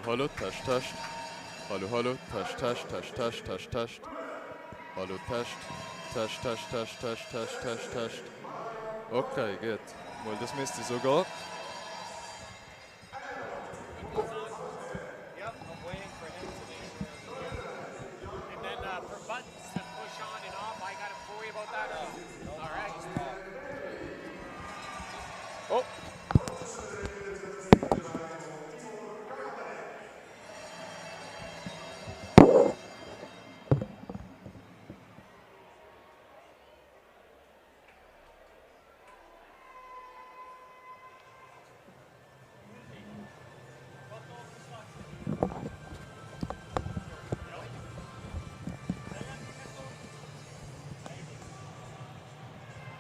Hallo, test, test. Hallo, test, test, test, test, test, test. Hallo, test, test, test, test, test, test, test, test. Okay, gut. Mal, das müsste so gehen. Yep, I'm waiting for him to make sure everything's good. And then for buttons to push on and off, I got to worry about that. All right. Oh.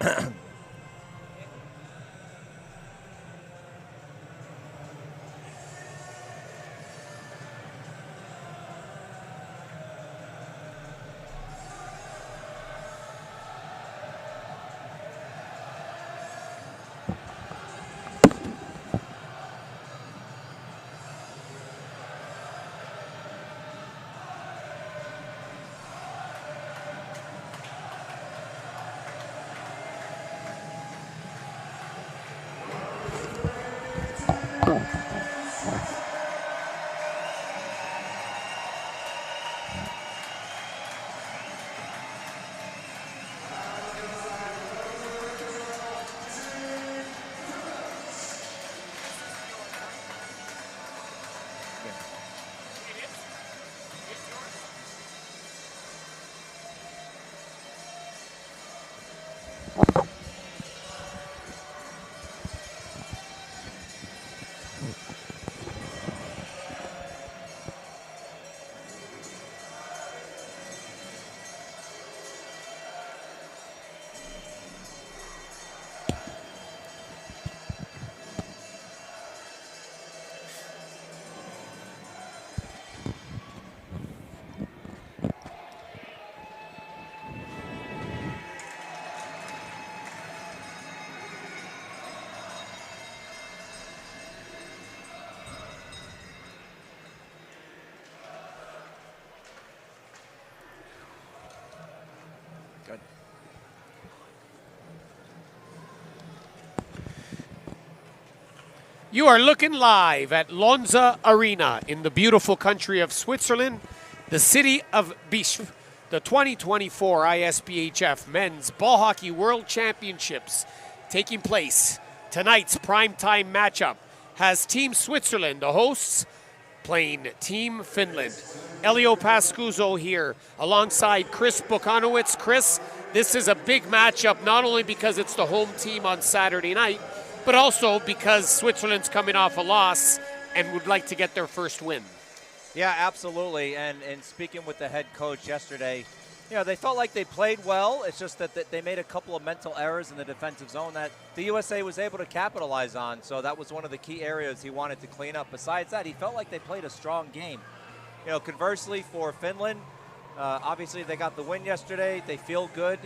Good. You are looking live at Lonza Arena in the beautiful country of Switzerland, the city of Visp. The 2024 ISBHF Men's Ball Hockey World Championships taking place. Tonight's primetime matchup has Team Switzerland, the hosts, playing Team Finland. Elio Pascuzzo here alongside Chris Bukanowicz. Chris, this is a big matchup, not only because it's the home team on Saturday night, but also because Switzerland's coming off a loss and would like to get their first win. Yeah, absolutely. And speaking with the head coach yesterday, you know, they felt like they played well. It's just that they made a couple of mental errors in the defensive zone that the USA was able to capitalize on. So that was one of the key areas he wanted to clean up. Besides that, he felt like they played a strong game. You know, conversely for Finland, obviously they got the win yesterday. They feel good.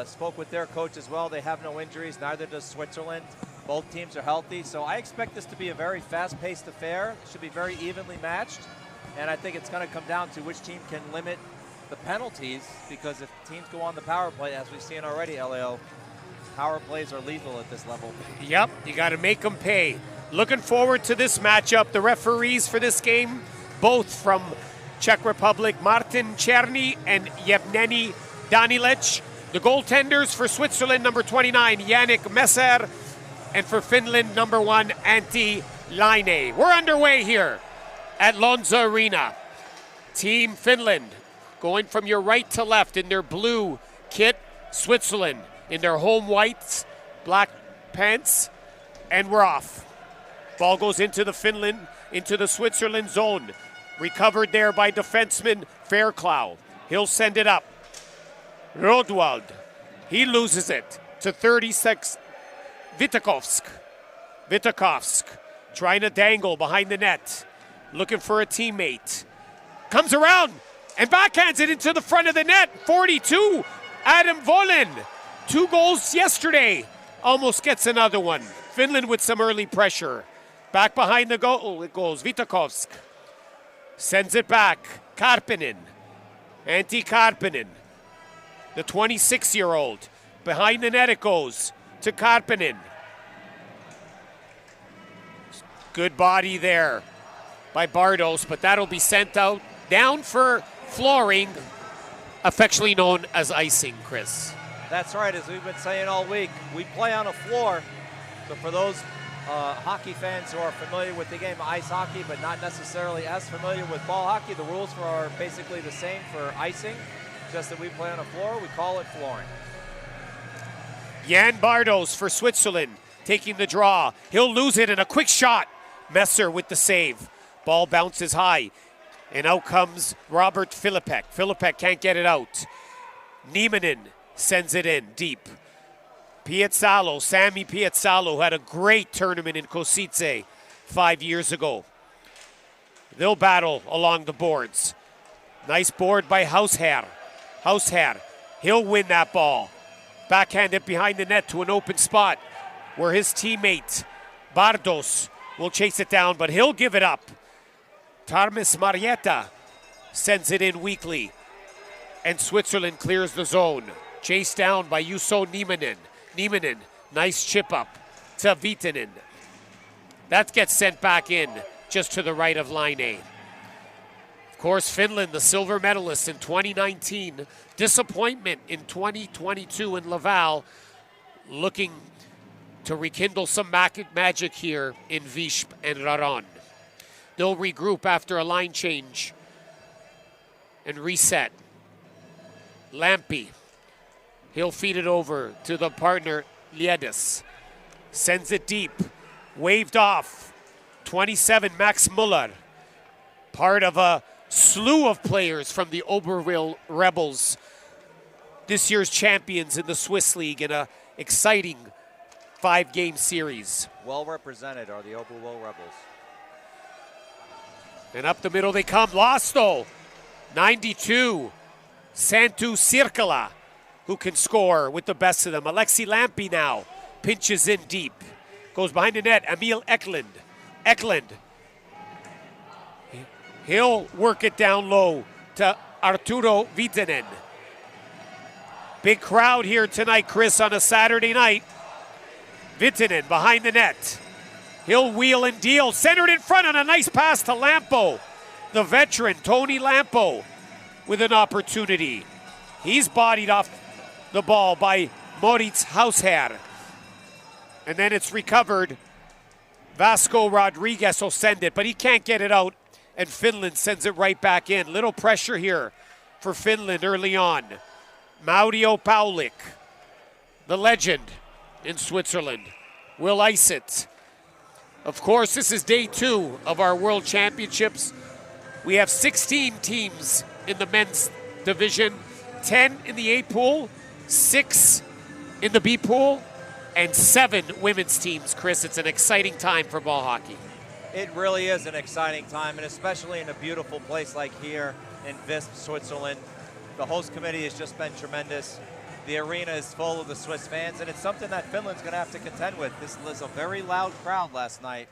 Spoke with their coach as well. They have no injuries, neither does Switzerland. Both teams are healthy, so I expect this to be a very fast-paced affair. It should be very evenly matched, and I think it's going to come down to which team can limit the penalties, because if teams go on the power play, as we've seen already, LAO, power plays are lethal at this level. Yep, you got to make them pay. Looking forward to this matchup. The referees for this game, both from Czech Republic, Martin Černý and Yevgeny Danilec. The goaltenders for Switzerland, number 29, Yannick Messer, and for Finland, number 1, Antti Laine. We're underway here at Lonza Arena. Team Finland going from your right to left in their blue kit. Switzerland in their home whites, black pants, and we're off. Ball goes into the Switzerland zone. Recovered there by defenseman Fairclough. He'll send it up. Rodwald, he loses it to 36. Vitakovsk trying to dangle behind the net, looking for a teammate. Comes around and backhands it into the front of the net. 42, Adam Volin. 2 goals yesterday. Almost gets another one. Finland with some early pressure. Back behind the goal it goes. Vitakovsk sends it back. Karppinen. Antti Karppinen, the 26-year-old. Behind the net it goes to Karppinen. Good body there by Bardos, but that'll be sent out. Down for flooring, affectionately known as icing, Chris. That's right, as we've been saying all week, we play on a floor. So for those hockey fans who are familiar with the game of ice hockey, but not necessarily as familiar with ball hockey, the rules are basically the same for icing, just that we play on a floor, we call it flooring. Jan Bardos for Switzerland, taking the draw. He'll lose it in a quick shot. Messer with the save. Ball bounces high. And out comes Robert Filipek. Filipek can't get it out. Niemanen sends it in deep. Piazzalo, Sammy Piazzalo, had a great tournament in Košice 5 years ago. They'll battle along the boards. Nice board by Hausherr. Hausherr, he'll win that ball. Backhand it behind the net to an open spot where his teammate Bardos will chase it down, but he'll give it up. Tarmis Marietta sends it in weakly, and Switzerland clears the zone. Chased down by Juuso Nieminen. Nieminen, nice chip up to Viitanen. That gets sent back in just to the right of line A. Of course, Finland, the silver medalist in 2019. Disappointment in 2022 in Laval, looking to rekindle some magic here in Visp and Raron. They'll regroup after a line change and reset. Lampi, he'll feed it over to the partner Liedis. Sends it deep, waved off. 27, Max Muller, part of a slew of players from the Oberwil Rebels, this year's champions in the Swiss League in a exciting 5-game series. Well represented are the Oberwil Rebels. And up the middle they come. Lost though. 92, Santu Sirkala, who can score with the best of them. Alexi Lampi now pinches in deep. Goes behind the net, Emil Eklund. Eklund. He'll work it down low to Arturo Viitanen. Big crowd here tonight, Chris, on a Saturday night. Viitanen behind the net. He'll wheel and deal. Centered in front on a nice pass to Lampo. The veteran, Tony Lampo, with an opportunity. He's bodied off the ball by Moritz Hausherr. And then it's recovered. Vasco Rodriguez will send it, but he can't get it out, and Finland sends it right back in. Little pressure here for Finland early on. Maudio Paulik, the legend in Switzerland, will ice it. Of course, this is day 2 of our World Championships. We have 16 teams in the men's division, 10 in the A pool, 6 in the B pool, and 7 women's teams. Chris, it's an exciting time for ball hockey. It really is an exciting time, and especially in a beautiful place like here in Visp, Switzerland. The host committee has just been tremendous. The arena is full of the Swiss fans, and it's something that Finland's going to have to contend with. This was a very loud crowd last night.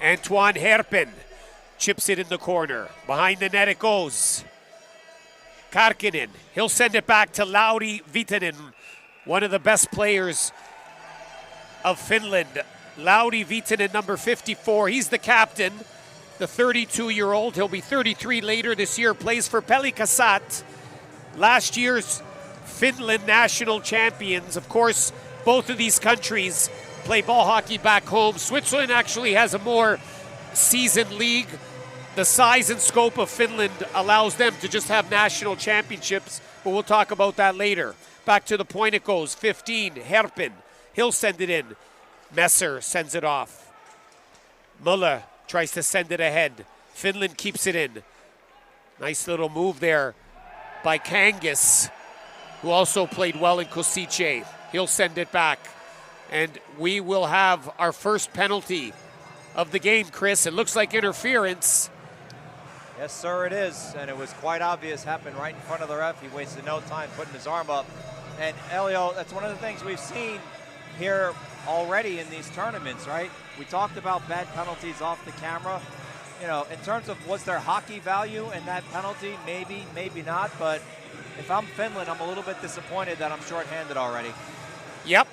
Antoine Herpen chips it in the corner. Behind the net it goes. Karkinen, he'll send it back to Lauri Viitanen, one of the best players of Finland. Lauri Viitanen, number 54. He's the captain, the 32-year-old. He'll be 33 later this year. Plays for Pelikasat. Last year's Finland national champions. Of course, both of these countries play ball hockey back home. Switzerland actually has a more seasoned league. The size and scope of Finland allows them to just have national championships, but we'll talk about that later. Back to the point it goes. 15, Herpen. He'll send it in. Messer sends it off. Muller tries to send it ahead. Finland keeps it in. Nice little move there by Kangas, who also played well in Košice. He'll send it back. And we will have our first penalty of the game, Chris. It looks like interference. Yes, sir, it is. And it was quite obvious, happened right in front of the ref. He wasted no time putting his arm up. And Elio, that's one of the things we've seen here already in these tournaments, right? We talked about bad penalties off the camera. You know, in terms of was there hockey value in that penalty? Maybe, maybe not. But if I'm Finland, I'm a little bit disappointed that I'm shorthanded already. Yep.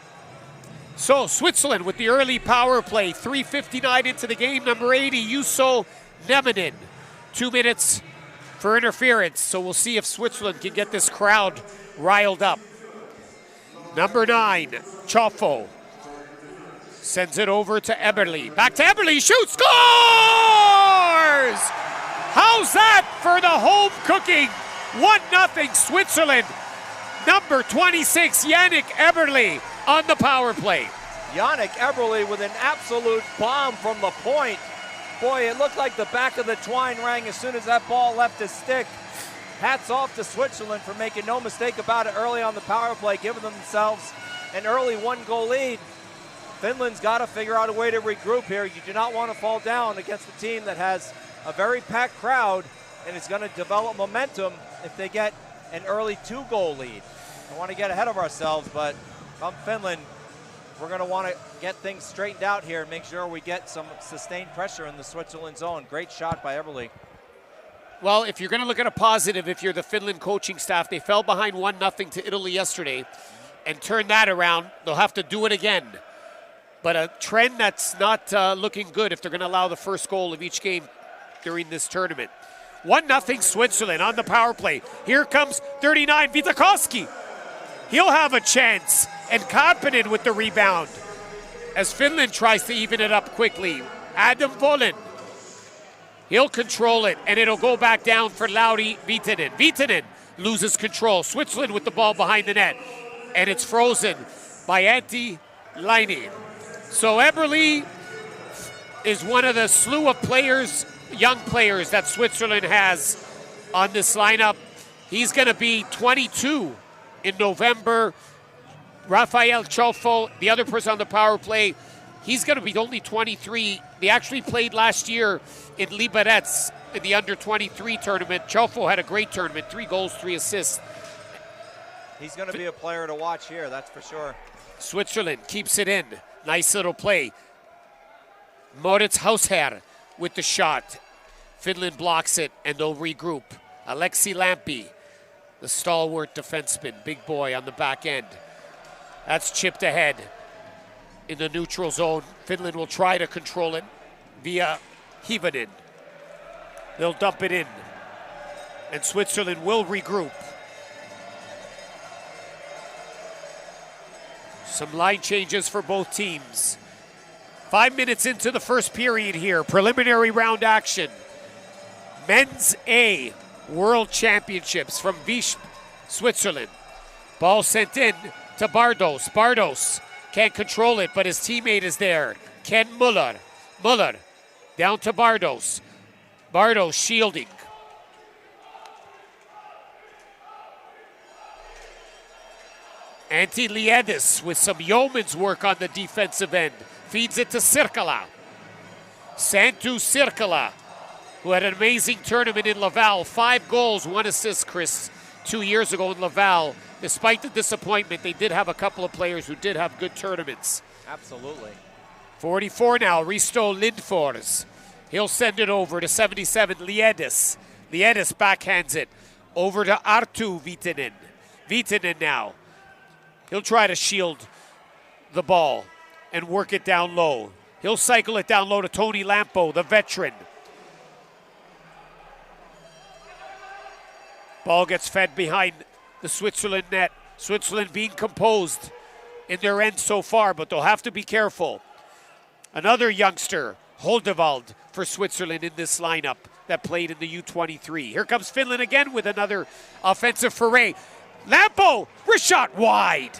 So Switzerland with the early power play. 3:59 into the game. Number 80, Juuso Nieminen. 2 minutes for interference. So we'll see if Switzerland can get this crowd riled up. Number 9, Chofo. Sends it over to Eberle. Back to Eberle. Shoots. Scores! How's that for the home cooking? 1-0 Switzerland. Number 26, Yannick Eberle on the power play. Yannick Eberle with an absolute bomb from the point. Boy, it looked like the back of the twine rang as soon as that ball left his stick. hats off to Switzerland for making no mistake about it early on the power play, giving themselves an early 1-goal lead. Finland's got to figure out a way to regroup here. You do not want to fall down against a team that has a very packed crowd and is going to develop momentum if they get an early 2-goal lead. I don't want to get ahead of ourselves, but from Finland, we're going to want to get things straightened out here and make sure we get some sustained pressure in the Switzerland zone. Great shot by Eberle. Well, if you're going to look at a positive, if you're the Finland coaching staff, they fell behind 1-0 to Italy yesterday and turned that around. They'll have to do it again. But a trend that's not looking good if they're going to allow the first goal of each game during this tournament. 1-0 Switzerland on the power play. Here comes 39, Vitakowski. He'll have a chance. And Karppinen with the rebound as Finland tries to even it up quickly. Adam Volin. He'll control it, and it'll go back down for Lauri Viitanen. Viitanen loses control. Switzerland with the ball behind the net, and it's frozen by Antti Laine. So Eberle is one of the slew of players, young players that Switzerland has on this lineup. He's going to be 22 in November. Rafael Ciofo, the other person on the power play, he's going to be only 23. They actually played last year in Liberec in the under-23 tournament. Ciofo had a great tournament, 3 goals, 3 assists. He's going to be a player to watch here, that's for sure. Switzerland keeps it in. Nice little play. Moritz Hausherr with the shot. Finland blocks it, and they'll regroup. Alexi Lampi, the stalwart defenseman, big boy on the back end. That's chipped ahead in the neutral zone. Finland will try to control it via Hivanen. They'll dump it in, and Switzerland will regroup. Some line changes for both teams. 5 minutes into the first period here, preliminary round action. Men's A World Championships from Visp, Switzerland. Ball sent in to Bardos. Bardos can't control it, but his teammate is there. Ken Muller. Muller down to Bardos. Bardos shielding. Antti Liedis with some yeoman's work on the defensive end. Feeds it to Sirkala. Santu Sirkala, who had an amazing tournament in Laval. 5 goals, 1 assist, Chris, 2 years ago in Laval. Despite the disappointment, they did have a couple of players who did have good tournaments. Absolutely. 44 now, Risto Lindfors. He'll send it over to 77, Liedis. Liedis backhands it over to Arttu Viitanen. Viitanen now. He'll try to shield the ball and work it down low. He'll cycle it down low to Toni Lampo, the veteran. Ball gets fed behind the Switzerland net. Switzerland being composed in their end so far, but they'll have to be careful. Another youngster, Holdevald, for Switzerland in this lineup that played in the U23. Here comes Finland again with another offensive foray. Lampo, wrist shot wide.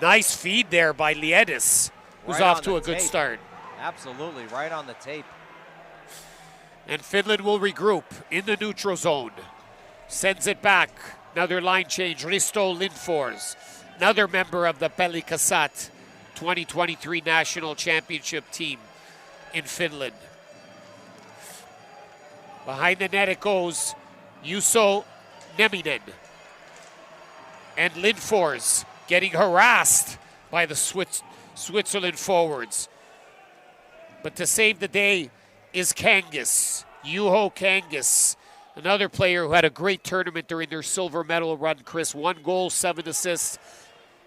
Nice feed there by Liedis, who's off to a good start. Absolutely, right on the tape. And Finland will regroup in the neutral zone. Sends it back. Another line change, Risto Lindfors. Another member of the Pelikasat 2023 National Championship team in Finland. Behind the net it goes, Juuso Nieminen. And Lindfors getting harassed by the Switzerland forwards. But to save the day is Kangas, Juho Kangas. Another player who had a great tournament during their silver medal run, Chris. 1 goal, 7 assists.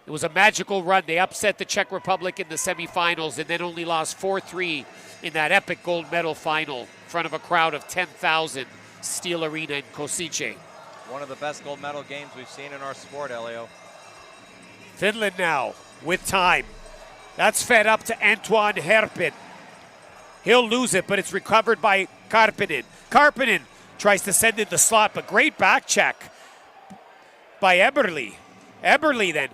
It was a magical run. They upset the Czech Republic in the semifinals and then only lost 4-3 in that epic gold medal final in front of a crowd of 10,000, Steel Arena in Kosice. One of the best gold medal games we've seen in our sport, Elio. Finland now with time. That's fed up to Antoine Herpin. He'll lose it, but it's recovered by Karppinen. Karppinen tries to send in the slot, but great back check by Eberle. Eberle then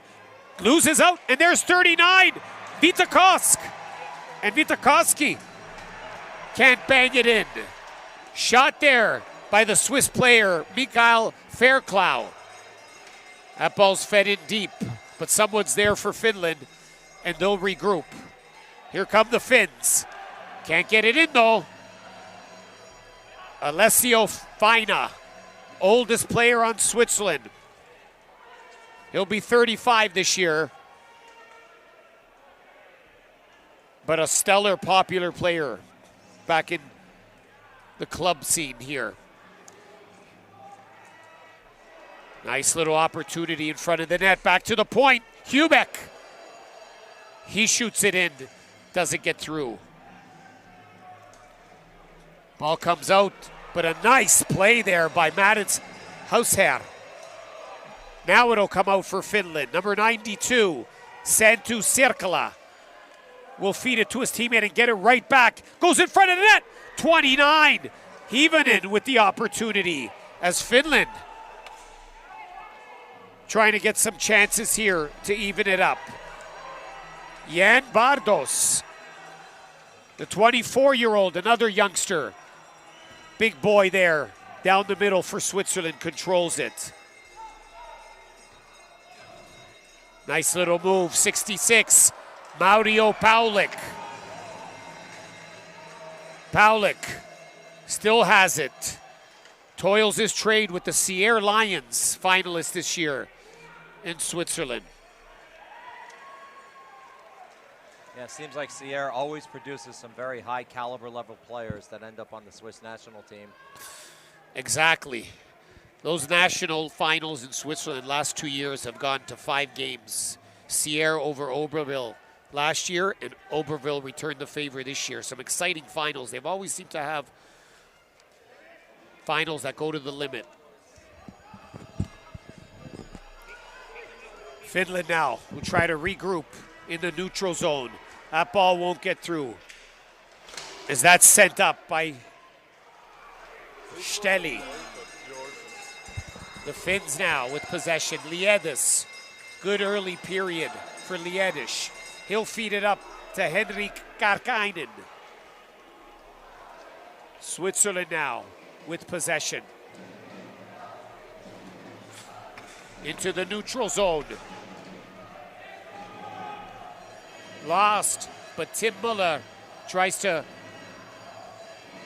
loses out, and there's 39, Vitakowski. And Vitakowski can't bang it in. Shot there by the Swiss player, Mikael Fairclough. That ball's fed in deep, but someone's there for Finland, and they'll regroup. Here come the Finns. Can't get it in, though. Alessio Faina, oldest player on Switzerland. He'll be 35 this year, but a stellar, popular player back in the club scene here. Nice little opportunity in front of the net. Back to the point. Hubeck. He shoots it in. Doesn't get through. Ball comes out, but a nice play there by Madits Hausherr. Now it'll come out for Finland. Number 92, Santu Sirkala, will feed it to his teammate and get it right back. Goes in front of the net. 29. Hevonen with the opportunity as Finland trying to get some chances here to even it up. Jan Bardos, the 24-year-old, another youngster. Big boy there, down the middle for Switzerland, controls it. Nice little move, 66, Mauro Paulik. Paulik still has it. Toils his trade with the Sierre Lions, finalist this year in Switzerland. Yeah, it seems like Sierre always produces some very high caliber level players that end up on the Swiss national team. Exactly. Those national finals in Switzerland last 2 years have gone to 5 games. Sierre over Oberville last year, and Oberville returned the favor this year. Some exciting finals. They've always seemed to have finals that go to the limit. Finland now will try to regroup in the neutral zone. That ball won't get through. As that's sent up by Steli. The Finns now with possession. Liedis, good early period for Liedis. He'll feed it up to Henrik Karkainen. Switzerland now with possession. Into the neutral zone. Lost, but Tim Muller tries to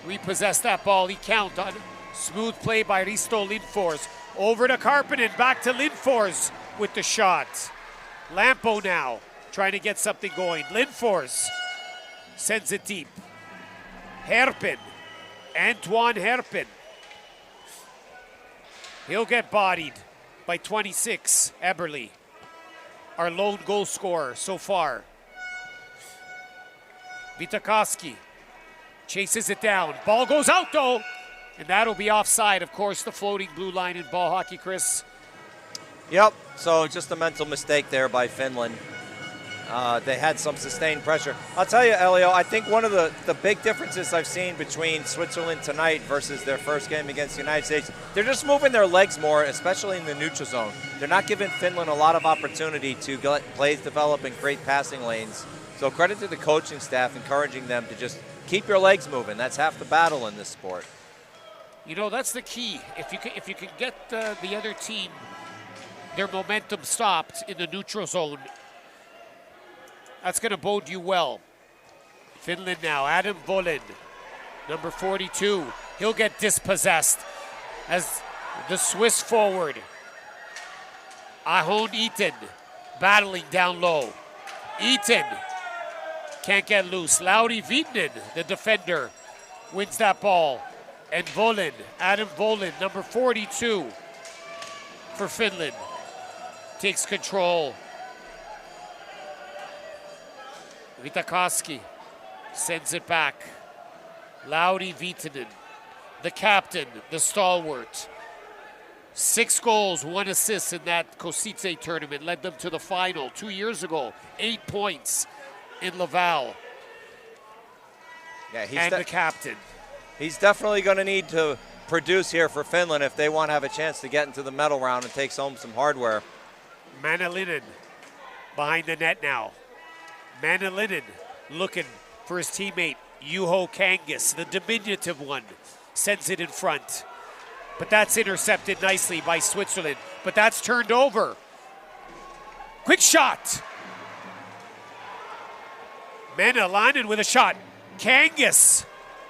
repossess that ball. He count on smooth play by Risto Lindfors. Over to Karppinen, back to Lindfors with the shot. Lampo now trying to get something going. Lindfors sends it deep. Herpin, Antoine Herpin. He'll get bodied by 26, Eberle, our lone goal scorer so far. Vitakoski chases it down. Ball goes out though, and that'll be offside. Of course, the floating blue line in ball hockey, Chris. Yep, so just a mental mistake there by Finland. They had some sustained pressure. I'll tell you, Elio, I think one of the big differences I've seen between Switzerland tonight versus their first game against the United States, they're just moving their legs more, especially in the neutral zone. They're not giving Finland a lot of opportunity to let plays develop and create passing lanes. So credit to the coaching staff encouraging them to just keep your legs moving. That's half the battle in this sport. You know, that's the key. If you can get the other team, their momentum stopped in the neutral zone, that's going to bode you well. Finland now, Adam Volin, number 42. He'll get dispossessed as the Swiss forward, Ahon Eaton, battling down low. Eaton can't get loose. Lauri Viitanen, the defender, wins that ball. And Volin, Adam Volin, number 42 for Finland, takes control. Vitakoski sends it back. Lauri Viitanen, the captain, the stalwart. 6 goals, 1 assist in that Kosice tournament, led them to the final 2 years ago. 8 points in Laval. Yeah, and the captain. He's definitely going to need to produce here for Finland if they want to have a chance to get into the medal round and take home some hardware. Manalinen behind the net now. Manalinen looking for his teammate, Juho Kangas, the diminutive one, sends it in front. but that's intercepted nicely by Switzerland. But that's turned over. Quick shot. Menelainen with a shot. Kangas.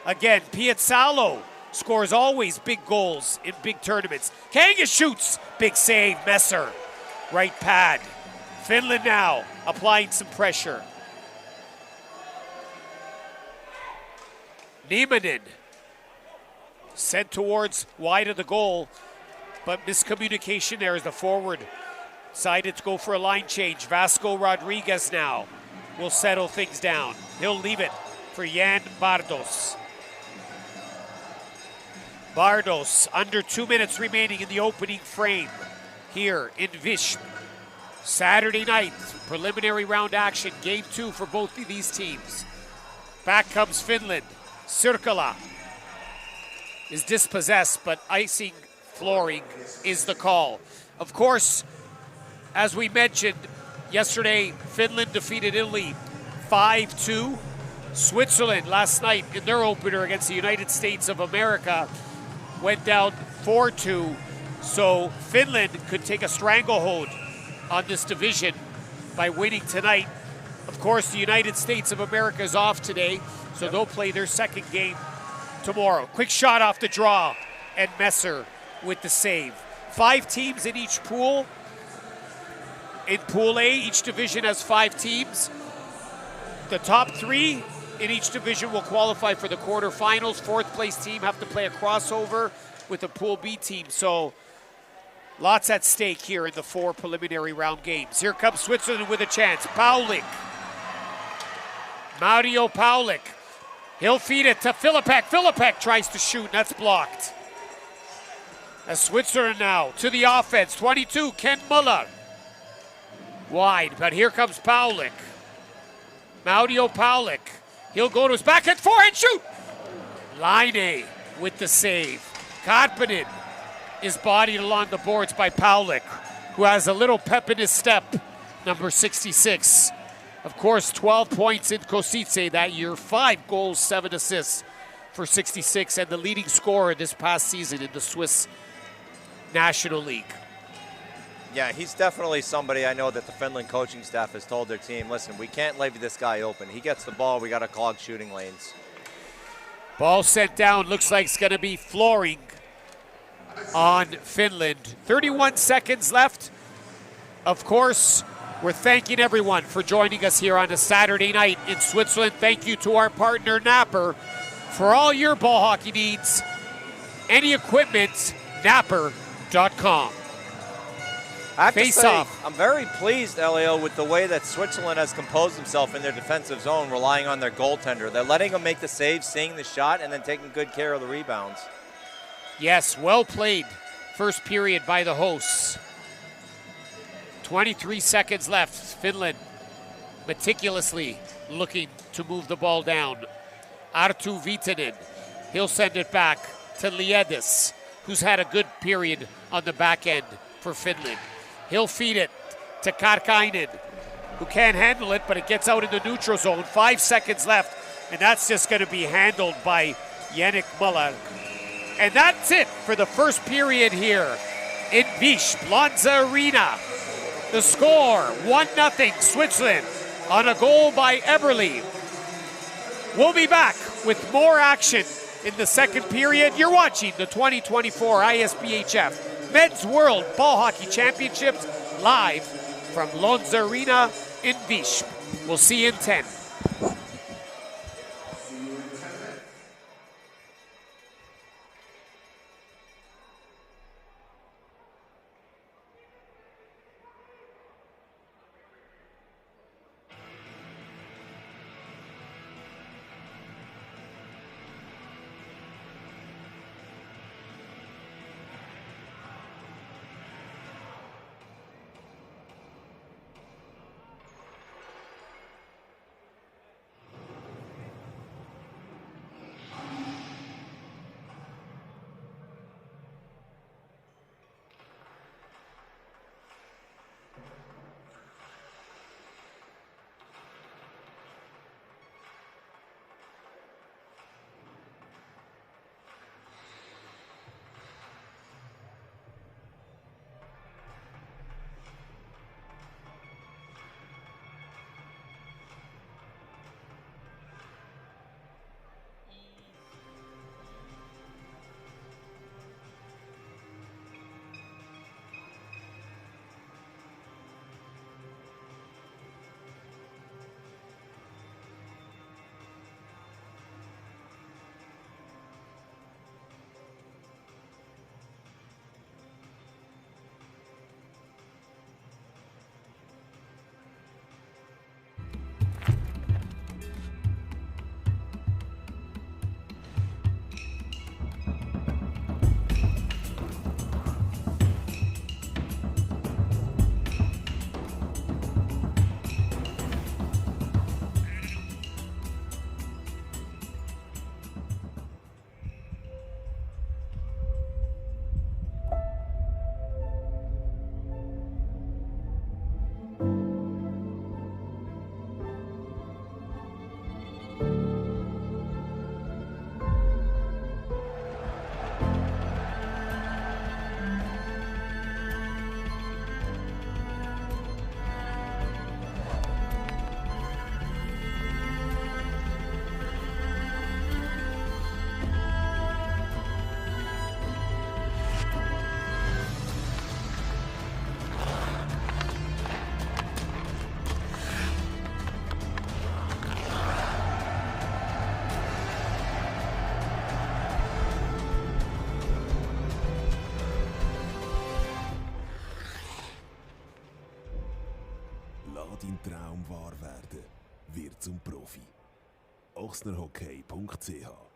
Again, Pietzalo scores always big goals in big tournaments. Kangas shoots. Big save. Messer. Right pad. Finland now applying some pressure. Niemanen sent towards wide of the goal, but miscommunication there as the forward decided to go for a line change. Vasco Rodriguez now will settle things down. He'll leave it for Jan Bardos. Bardos, under 2 minutes remaining in the opening frame here in Visp. Saturday night, preliminary round action, game 2 for both of these teams. Back comes Finland. Sirkala is dispossessed, but icing flooring is the call. Of course, as we mentioned yesterday, Finland defeated Italy 5-2. Switzerland last night in their opener against the United States of America went down 4-2. So Finland could take a stranglehold on this division by winning tonight. Of course, the United States of America is off today, so they'll play their second game tomorrow. Quick shot off the draw, and Messer with the save. 5 teams in each pool. In Pool A, each division has 5 teams. The top 3 in each division will qualify for the quarterfinals. 4th place team have to play a crossover with the Pool B team. So lots at stake here in the 4 preliminary round games. Here comes Switzerland with a chance. Paulik. Mario Paulik. He'll feed it to Filipek. Filipek tries to shoot, and that's blocked. As Switzerland now to the offense. 22, Ken Muller. Wide, but here comes Paulik. Mario Paulik. He'll go to his backhand forehand shoot. Laine with the save. Karppinen is bodied along the boards by Paulik, who has a little pep in his step, number 66. Of course, 12 points in Kosice that year, 5 goals, 7 assists for 66, and the leading scorer this past season in the Swiss National League. Yeah, he's definitely somebody I know that the Finland coaching staff has told their team, listen, we can't leave this guy open. He gets the ball, we got to clog shooting lanes. Ball sent down, looks like it's going to be flooring on Finland. 31 seconds left. Of course, we're thanking everyone for joining us here on a Saturday night in Switzerland. Thank you to our partner, Napper, for all your ball hockey needs. Any equipment, napper.com. I have to Face say, off. I'm very pleased, Elio, with the way that Switzerland has composed himself in their defensive zone, relying on their goaltender. They're letting him make the save, seeing the shot, and then taking good care of the rebounds. Yes, well played. First period by the hosts. 23 seconds left. Finland meticulously looking to move the ball down. Arttu Viitanen, he'll send it back to Liedis, who's had a good period on the back end for Finland. He'll feed it to Karkainen, who can't handle it, but it gets out in the neutral zone. 5 seconds left, and that's just going to be handled by Yannick Muller. And that's it for the first period here in Visp, Lonza Arena. The score, 1-0 Switzerland on a goal by Eberle. We'll be back with more action in the second period. You're watching the 2024 ISBHF Men's World Ball Hockey Championships live from Lonza Arena in Visp. We'll see you in 10. dein Traum wahr werden. Wird zum Profi. ochsnerhockey.ch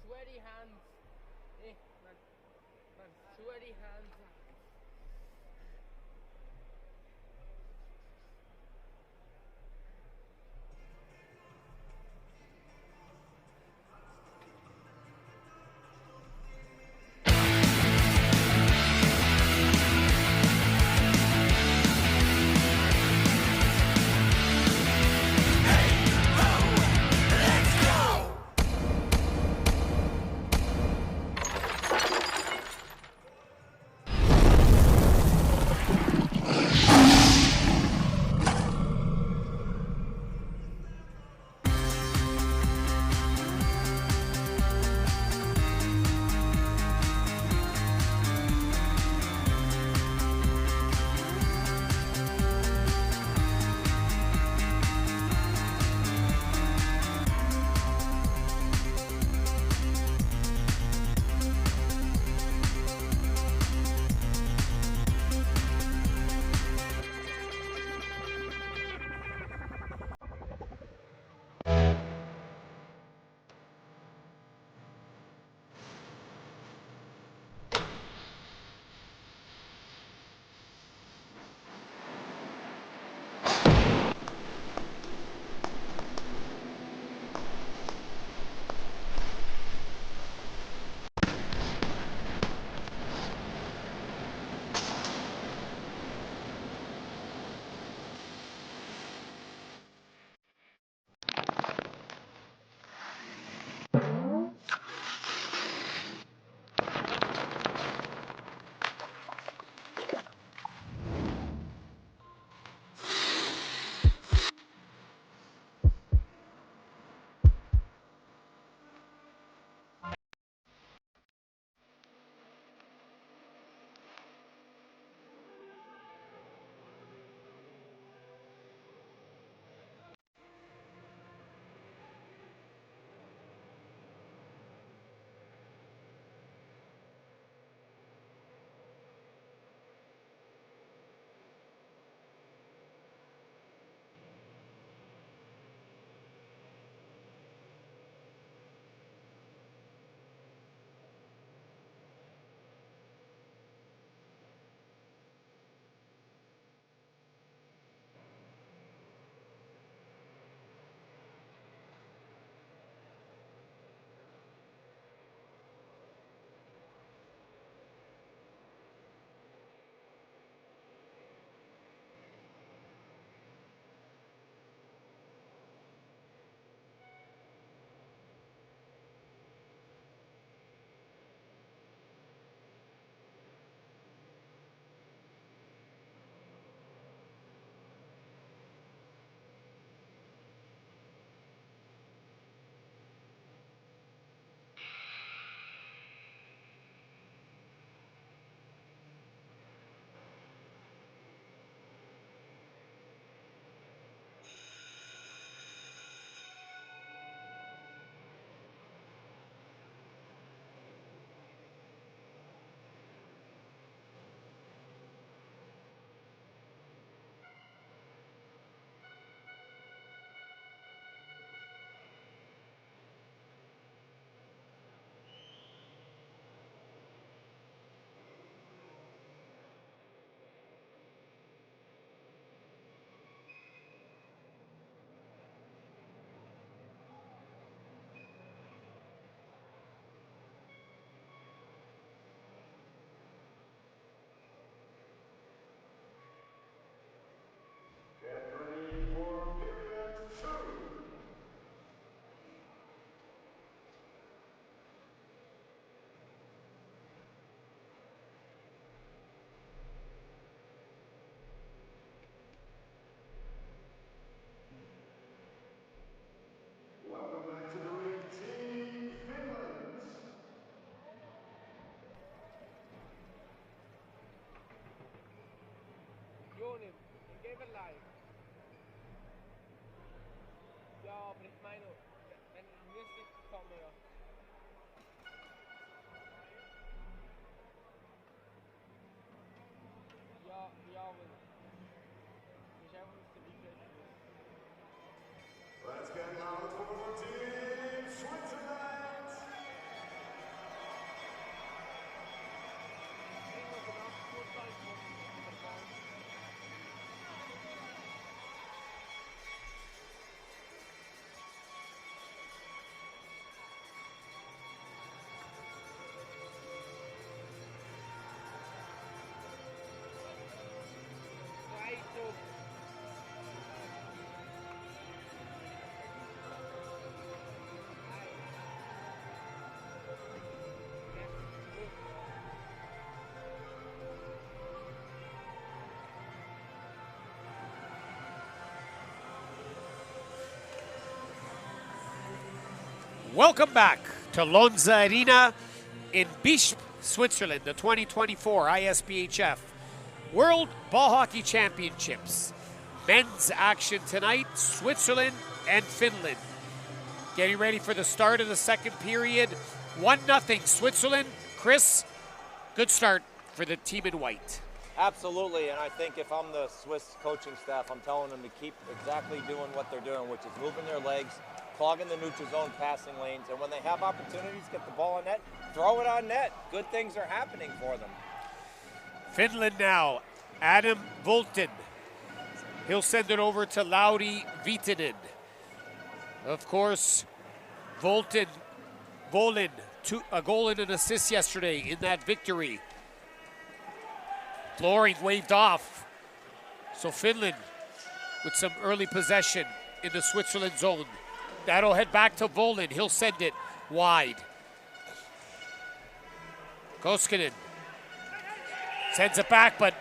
Sweaty hands. Man, sweaty hands. Welcome back to Lonza Arena in Visp, Switzerland, the 2024 ISBHF World Ball Hockey Championships. Men's action tonight, Switzerland and Finland. Getting ready for the start of the second period. 1-0 Switzerland. Chris, good start for the team in white. Absolutely, and I think if I'm the Swiss coaching staff, I'm telling them to keep exactly doing what they're doing, which is moving their legs, clogging the neutral zone passing lanes, and when they have opportunities, get the ball on net, throw it on net. Good things are happening for them. Finland now, Adam Voltin. He'll send it over to Lauri Viitanen. Of course, Volin, a goal and an assist yesterday in that victory. Flooring waved off. So Finland with some early possession in the Switzerland zone. That'll head back to Volin. He'll send it wide. Koskinen sends it back, but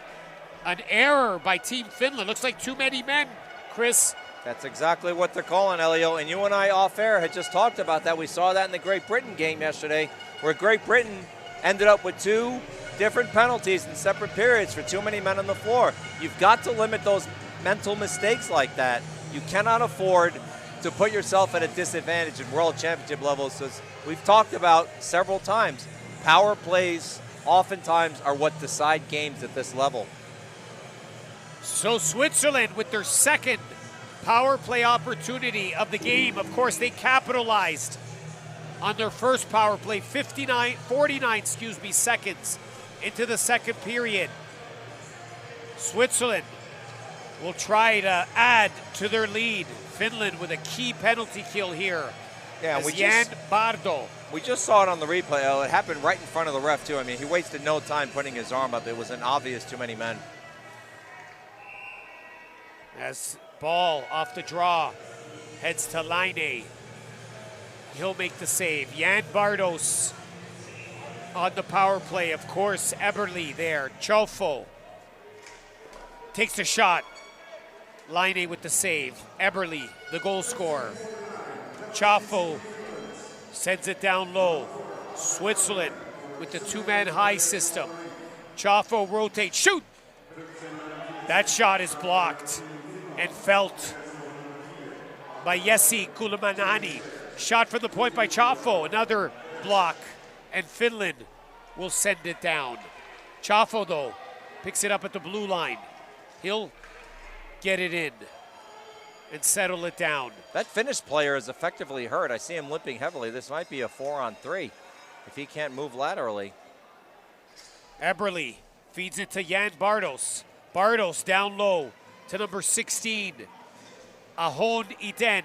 an error by Team Finland. Looks like too many men, Chris. That's exactly what they're calling, Elio. And you and I off air had just talked about that. We saw that in the Great Britain game yesterday, where Great Britain ended up with 2 different penalties in separate periods for too many men on the floor. You've got to limit those mental mistakes like that. You cannot afford to put yourself at a disadvantage in world championship levels. As we've talked about several times, power plays oftentimes are what decide games at this level. So Switzerland with their second power play opportunity of the game. Of course, they capitalized on their first power play, 49 seconds into the second period. Switzerland will try to add to their lead. Finland with a key penalty kill here. Yeah, Jan Bardo. We just saw it on the replay. Oh, it happened right in front of the ref, too. I mean, he wasted no time putting his arm up. It was an obvious too many men. As ball off the draw, heads to Laine. He'll make the save. Jan Bardos on the power play. Of course, Eberle there. Chofo takes the shot. Laine with the save. Eberle, the goal scorer. Chofo sends it down low. Switzerland with the 2-man high system. Chofo rotates, shoot! That shot is blocked and felt by Jesse Kulamanani. Shot from the point by Chofo, another block, and Finland will send it down. Chofo, though, picks it up at the blue line. He'll get it in and settle it down. That Finnish player is effectively hurt. I see him limping heavily. This might be a 4-on-3 if he can't move laterally. Eberle feeds it to Jan Bardos. Bardos down low to number 16, Ahon Iten.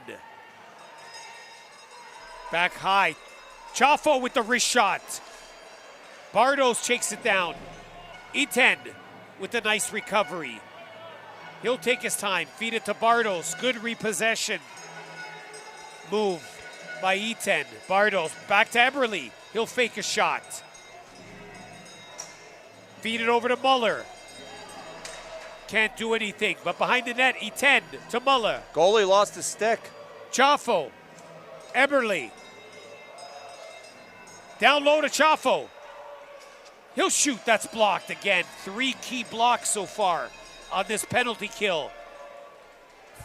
Back high. Chofo with the wrist shot. Bardos takes it down. Iten with a nice recovery. He'll take his time, feed it to Bardos. Good repossession. Move by Iten. Bardos back to Eberle. He'll fake a shot. Feed it over to Muller. Can't do anything, but behind the net, Iten to Muller. Goalie lost his stick. Chofo. Eberle. Down low to Chofo. He'll shoot, that's blocked again. 3 key blocks so far on this penalty kill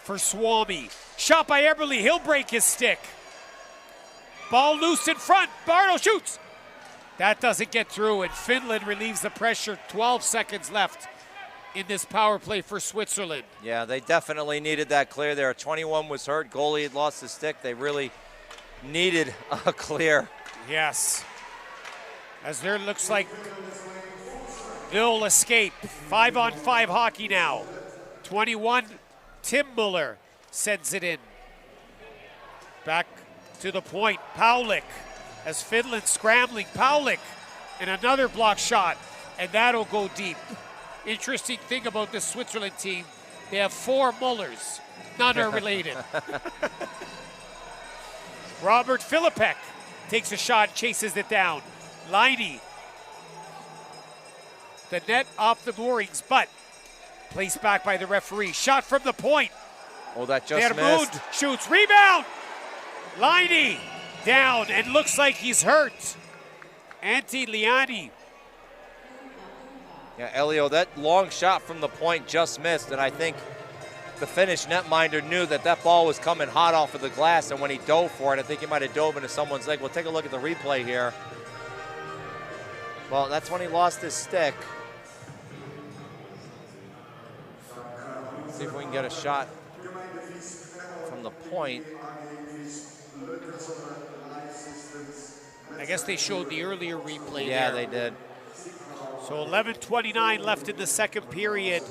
for Suomi. Shot by Eberle, he'll break his stick. Ball loose in front, Bardo shoots. That doesn't get through, and Finland relieves the pressure. 12 seconds left in this power play for Switzerland. Yeah, they definitely needed that clear there. 21 was hurt, goalie had lost his stick. They really needed a clear. Yes. As there looks like they'll escape. 5-on-5 hockey now. 21, Tim Muller sends it in. Back to the point, Paulik, as Finland scrambling. Paulik, and another block shot, and that'll go deep. Interesting thing about this Switzerland team, they have 4 Mullers. None are related. Robert Filipek takes a shot, chases it down. Liney, the net off the moorings, but placed back by the referee. Shot from the point. Oh, that just missed. Shoots, rebound. Liney down, and looks like he's hurt. Antti Liani. Yeah, Elio, that long shot from the point just missed, and I think the Finnish netminder knew that that ball was coming hot off of the glass, and when he dove for it, I think he might have dove into someone's leg. We'll take a look at the replay here. Well, that's when he lost his stick. See if we can get a shot from the point. I guess they showed the earlier replay. Yeah, there. they did. So 11:29 left in the second period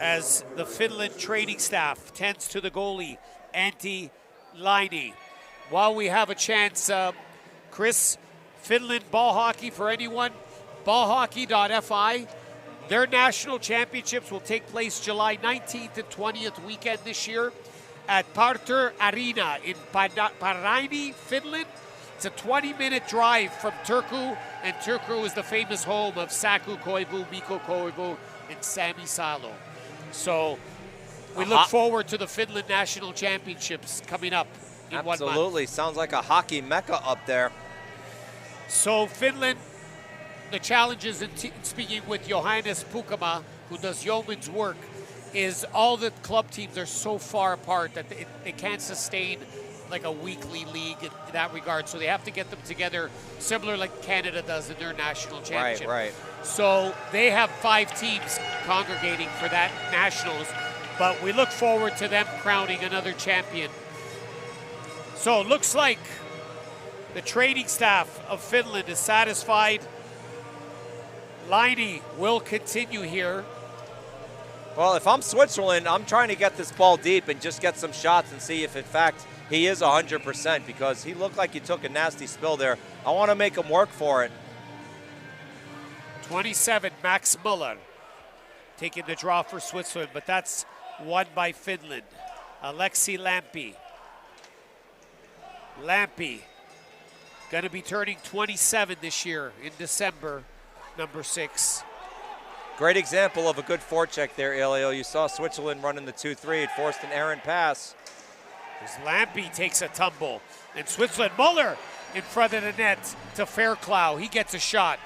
as the Finland training staff tends to the goalie, Antti Laine. While we have a chance, Chris, Finland ball hockey for anyone, ballhockey.fi. Their national championships will take place July 19th and 20th weekend this year at Parter Arena in Paraini, Finland. It's a 20-minute drive from Turku, and Turku is the famous home of Saku Koivu, Mikko Koivu, and Sami Salo. So we look forward to the Finland National Championships coming up in 1 month. Absolutely. Sounds like a hockey mecca up there. So Finland, the challenges in speaking with Johannes Pukama, who does yeoman's work, is all the club teams are so far apart that they can't sustain like a weekly league in that regard. So they have to get them together, similar like Canada does in their national championship. Right. So they have 5 teams congregating for that nationals, but we look forward to them crowning another champion. So it looks like the training staff of Finland is satisfied. Laine will continue here. Well, if I'm Switzerland, I'm trying to get this ball deep and just get some shots and see if, in fact, he is 100%, because he looked like he took a nasty spill there. I want to make him work for it. 27, Max Muller taking the draw for Switzerland, but that's won by Finland. Alexi Lampi. Lampi, going to be turning 27 this year in December, number 6. Great example of a good forecheck there, Elio. You saw Switzerland running the 2-3. It forced an errant pass. As Lampi takes a tumble, and Switzerland, Muller in front of the net to Fairclough. He gets a shot,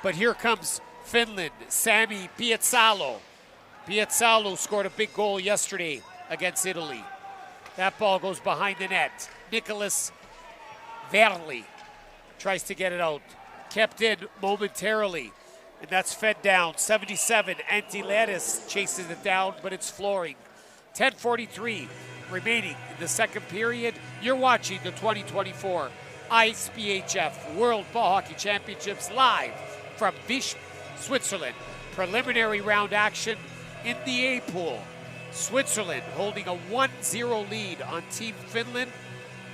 but here comes Finland, Sami Pietzalo. Pietzalo scored a big goal yesterday against Italy. That ball goes behind the net. Nicholas Verli tries to get it out. Kept in momentarily, and that's fed down. 77, Antiletis chases it down, but it's flooring. 10:43 remaining in the second period. You're watching the 2024 ISBHF World Ball Hockey Championships live from Visp, Switzerland. Preliminary round action in the A pool. Switzerland holding a 1-0 lead on Team Finland,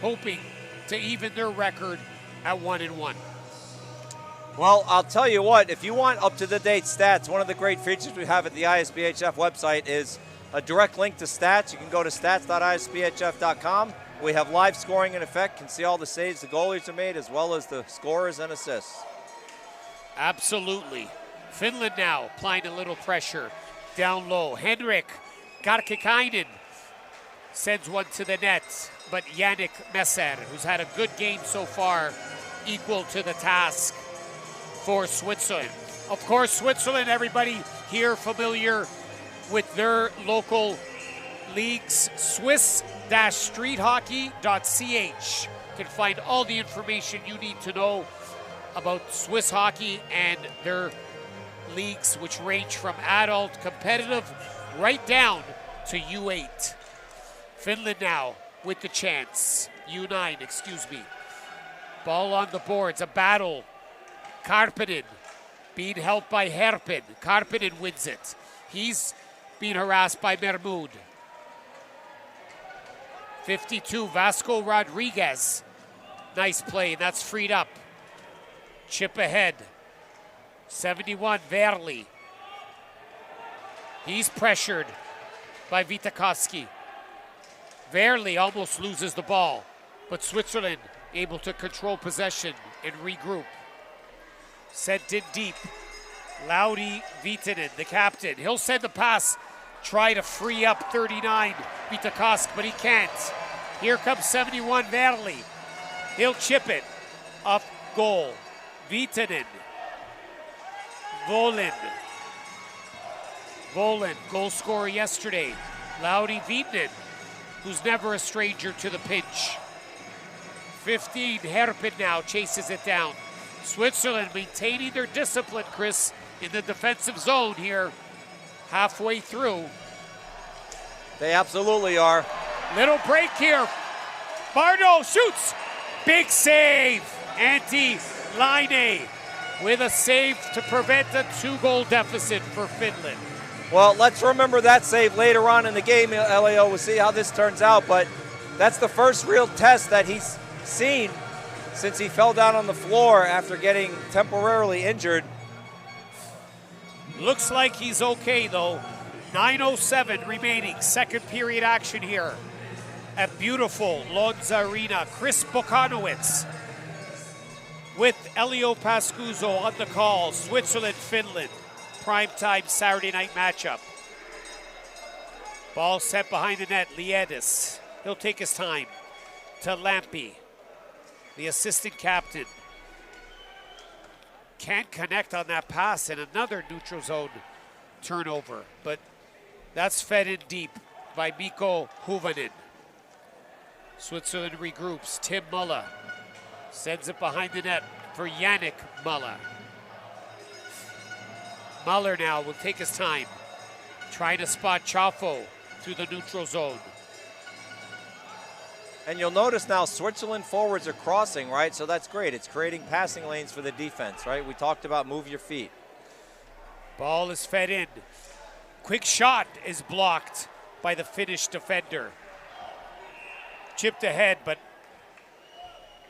hoping to even their record at 1-1. Well, I'll tell you what, if you want up-to-the-date stats, one of the great features we have at the ISBHF website is a direct link to stats. You can go to stats.isbhf.com. We have live scoring in effect, can see all the saves the goalies have made, as well as the scorers and assists. Absolutely. Finland now applying a little pressure down low. Henrik Karkikainen sends one to the net, but Yannick Messer, who's had a good game so far, equal to the task for Switzerland. Of course, Switzerland, everybody here familiar with their local leagues, swiss-streethockey.ch. You can find all the information you need to know about Swiss hockey and their leagues, which range from adult competitive right down to U8. Finland now with the chance. U9, excuse me. Ball on the boards, a battle. Karppinen being helped by Herpin. Karppinen wins it. He's being harassed by Mermud. 52, Vasco Rodriguez. Nice play, and that's freed up. Chip ahead. 71, Verli. He's pressured by Vitakowski. Verli almost loses the ball, but Switzerland able to control possession and regroup. Sent in deep. Lauri Viitanen, the captain. He'll send the pass, try to free up 39 Vitakowski, but he can't. Here comes 71 Verli. He'll chip it up goal. Viitanen. Volin, goal scorer yesterday. Lauri Viitanen, who's never a stranger to the pinch. 15, Herpin now chases it down. Switzerland maintaining their discipline, Chris, in the defensive zone here, halfway through. They absolutely are. Little break here. Bardo shoots. Big save. Antti Laine with a save to prevent a 2-goal deficit for Finland. Well, let's remember that save later on in the game, Elio. We'll see how this turns out, but that's the first real test that he's seen since he fell down on the floor after getting temporarily injured. Looks like he's okay, though. 9:07 remaining, second period action here at beautiful Lonza Arena. Chris Bokanowicz with Elio Pascuzzo on the call. Switzerland, Finland, primetime Saturday night matchup. Ball set behind the net, Liedis. He'll take his time to Lampi, the assistant captain. Can't connect on that pass, and another neutral zone turnover, but that's fed in deep by Mikko Huvanen. Switzerland regroups. Tim Mulla sends it behind the net for Yannick Mulla. Muller now will take his time, trying to spot Chaffo through the neutral zone. And you'll notice now Switzerland forwards are crossing, right? So that's great. It's creating passing lanes for the defense, right? We talked about move your feet. Ball is fed in. Quick shot is blocked by the Finnish defender. Chipped ahead, but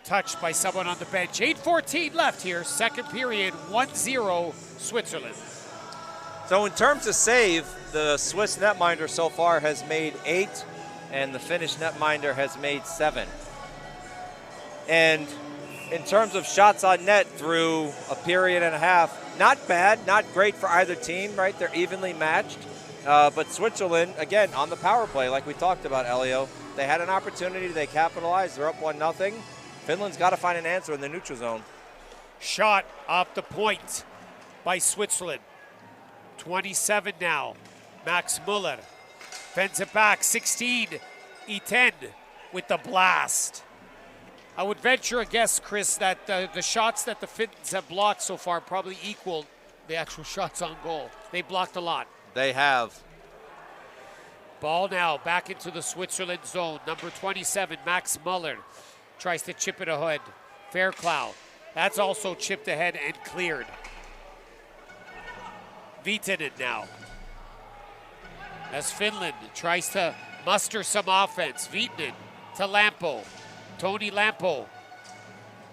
touched by someone on the bench. 8:14 left here, second period, 1-0 Switzerland. So in terms of save, the Swiss netminder so far has made 8, and the Finnish netminder has made 7. And in terms of shots on net through a period and a half, not bad, not great for either team, right? They're evenly matched. But Switzerland, again, on the power play, like we talked about, Elio, they had an opportunity, they capitalized, they're up 1-0. Finland's got to find an answer in the neutral zone. Shot off the point by Switzerland. 27 now, Max Muller. Fends it back, 16, E10 with the blast. I would venture a guess, Chris, that the shots that the Finns have blocked so far probably equal the actual shots on goal. They blocked a lot. They have. Ball now back into the Switzerland zone. Number 27, Max Muller, tries to chip it ahead. Fairclough, that's also chipped ahead and cleared. Viitanen now, as Finland tries to muster some offense. Viitanen to Lampo. Toni Lampo.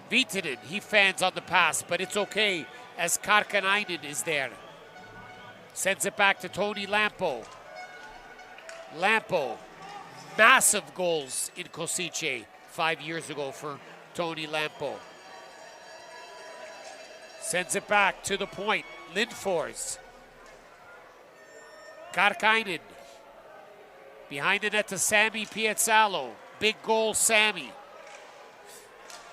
Viitanen, he fans on the pass, but it's okay as Karkanainen is there. Sends it back to Toni Lampo. Lampo, massive goals in Kosice 5 years ago for Toni Lampo. Sends it back to the point, Lindfors. Karkainen, behind the net to Sami Piazzalo. Big goal, Sami.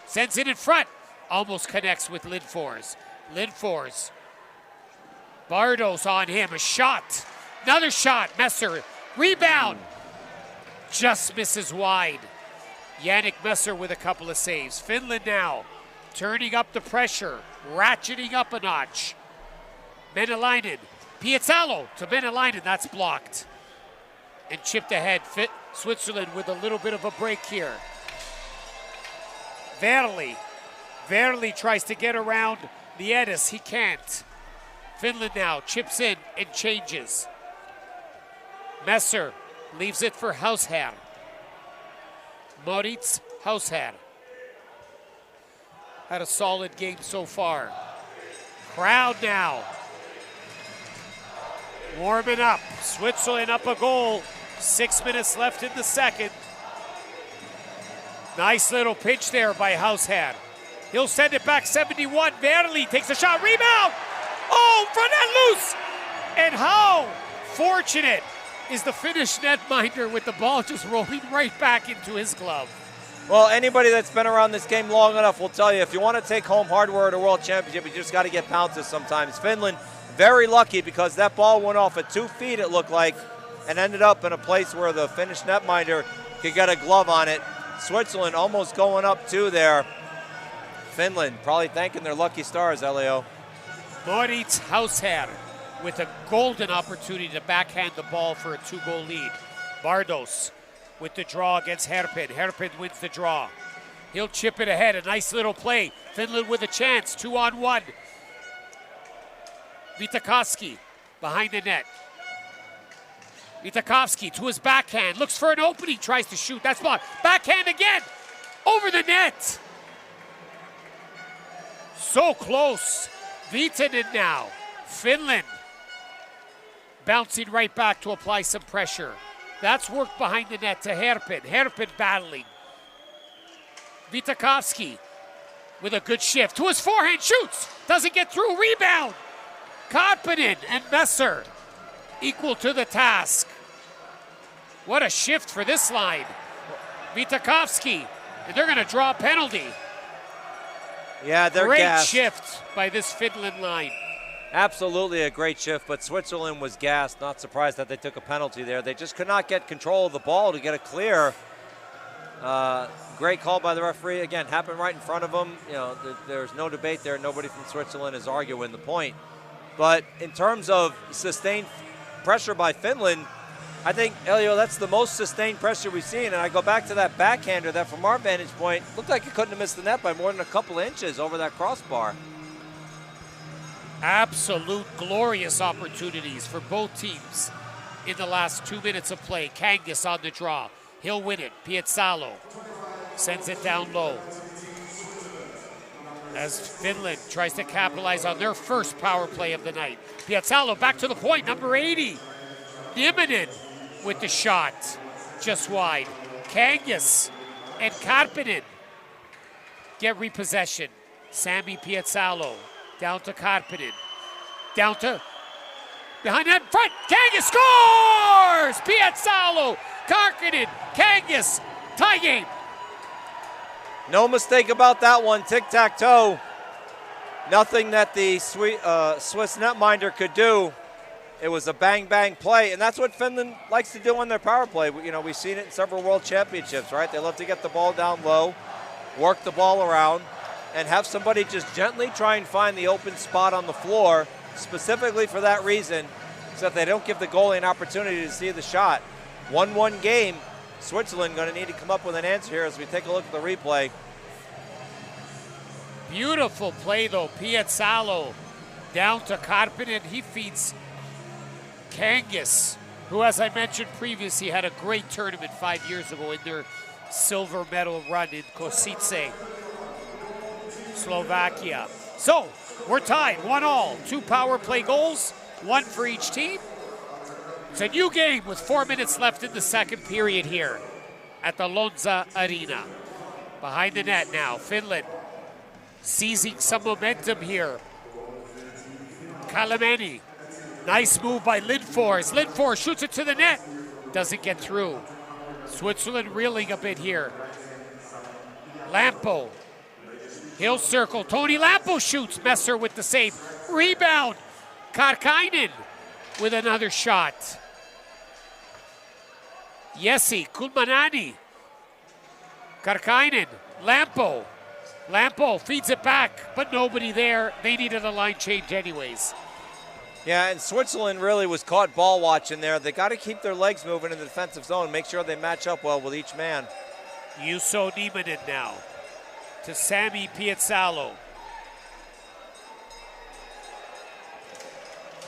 Sends it in front, almost connects with Lindfors. Lindfors, Bardo's on him, a shot. Another shot, Messer, rebound. Just misses wide. Yannick Messer with a couple of saves. Finland now turning up the pressure, ratcheting up a notch. Menelainen, Piazzalo to Menelainen, that's blocked. And chipped ahead, Switzerland with a little bit of a break here. Verli tries to get around Janis. He can't. Finland now chips in and changes. Messer leaves it for Hausherr. Moritz Hausherr. Had a solid game so far. Crowd now. Warming up. Switzerland up a goal. 6 minutes left in the second. Nice little pitch there by Hausherr. He'll send it back 71. Verli takes a shot. Rebound! Oh, front end loose! And how fortunate is the Finnish netminder with the ball just rolling right back into his glove. Well, anybody that's been around this game long enough will tell you, if you want to take home hardware at a world championship, you just got to get bounces sometimes. Finland, very lucky because that ball went off at 2 feet, it looked like, and ended up in a place where the Finnish netminder could get a glove on it. Switzerland almost going up 2 there. Finland probably thanking their lucky stars, Elio. Moritz Hausherr with a golden opportunity to backhand the ball for a 2-goal lead. Bardos with the draw against Herpen. Herpen wins the draw. He'll chip it ahead. A nice little play. Finland with a chance. 2-on-1. Vitakovsky behind the net. Vitakovsky to his backhand. Looks for an opening. Tries to shoot. That's blocked. Backhand again. Over the net. So close. Vitanen now. Finland bouncing right back to apply some pressure. That's work behind the net to Herpen. Herpen battling. Vitakovsky with a good shift. To his forehand, shoots. Doesn't get through. Rebound. Karppinen and Messer equal to the task. What a shift for this line. Vitakovsky, and they're going to draw a penalty. Yeah, they're great gassed. Shift by this Finland line. Absolutely a great shift, but Switzerland was gassed. Not surprised that they took a penalty there. They just could not get control of the ball to get it clear. Great call by the referee. Again, happened right in front of them. You know, there's no debate there. Nobody from Switzerland is arguing the point. But in terms of sustained pressure by Finland, I think, Elio, that's the most sustained pressure we've seen. And I go back to that backhander that, from our vantage point, looked like it couldn't have missed the net by more than a couple inches over that crossbar. Absolute glorious opportunities for both teams in the last 2 minutes of play. Kangas on the draw. He'll win it. Pietzalo sends it down low. As Finland tries to capitalize on their first power play of the night. Pietzalo back to the point, number 80. Niminen with the shot, just wide. Kangas and Karppinen get repossession. Sami Pietzalo down to Karppinen. Down to, behind that front, Kangas scores! Pietzalo, Karppinen, Kangas, tie game. No mistake about that one, tic-tac-toe. Nothing that the Swiss netminder could do. It was a bang-bang play, and that's what Finland likes to do on their power play. You know, we've seen it in several world championships, right? They love to get the ball down low, work the ball around, and have somebody just gently try and find the open spot on the floor, specifically for that reason, so that they don't give the goalie an opportunity to see the shot. 1-1 game. Switzerland going to need to come up with an answer here as we take a look at the replay. Beautiful play, though. Pietzalo down to Karppinen. He feeds Kangas, who, as I mentioned previously, had a great tournament 5 years ago in their silver medal run in Kosice, Slovakia. So, we're tied, 1-1. 2 power play goals, 1 for each team. It's a new game with 4 minutes left in the second period here at the Lonza Arena. Behind the net now, Finland seizing some momentum here. Kalameni, nice move by Lindfors. Lindfors shoots it to the net, doesn't get through. Switzerland reeling a bit here. Lampo, he'll circle. Tony Lampo shoots. Messer with the save. Rebound. Karkainen with another shot. Yessi, Kulmanani. Karkainen, Lampo. Lampo feeds it back, but nobody there. They needed a line change anyways. Yeah, and Switzerland really was caught ball watching there. They got to keep their legs moving in the defensive zone, make sure they match up well with each man. Juuso Nieminen now to Sami Piazzalo.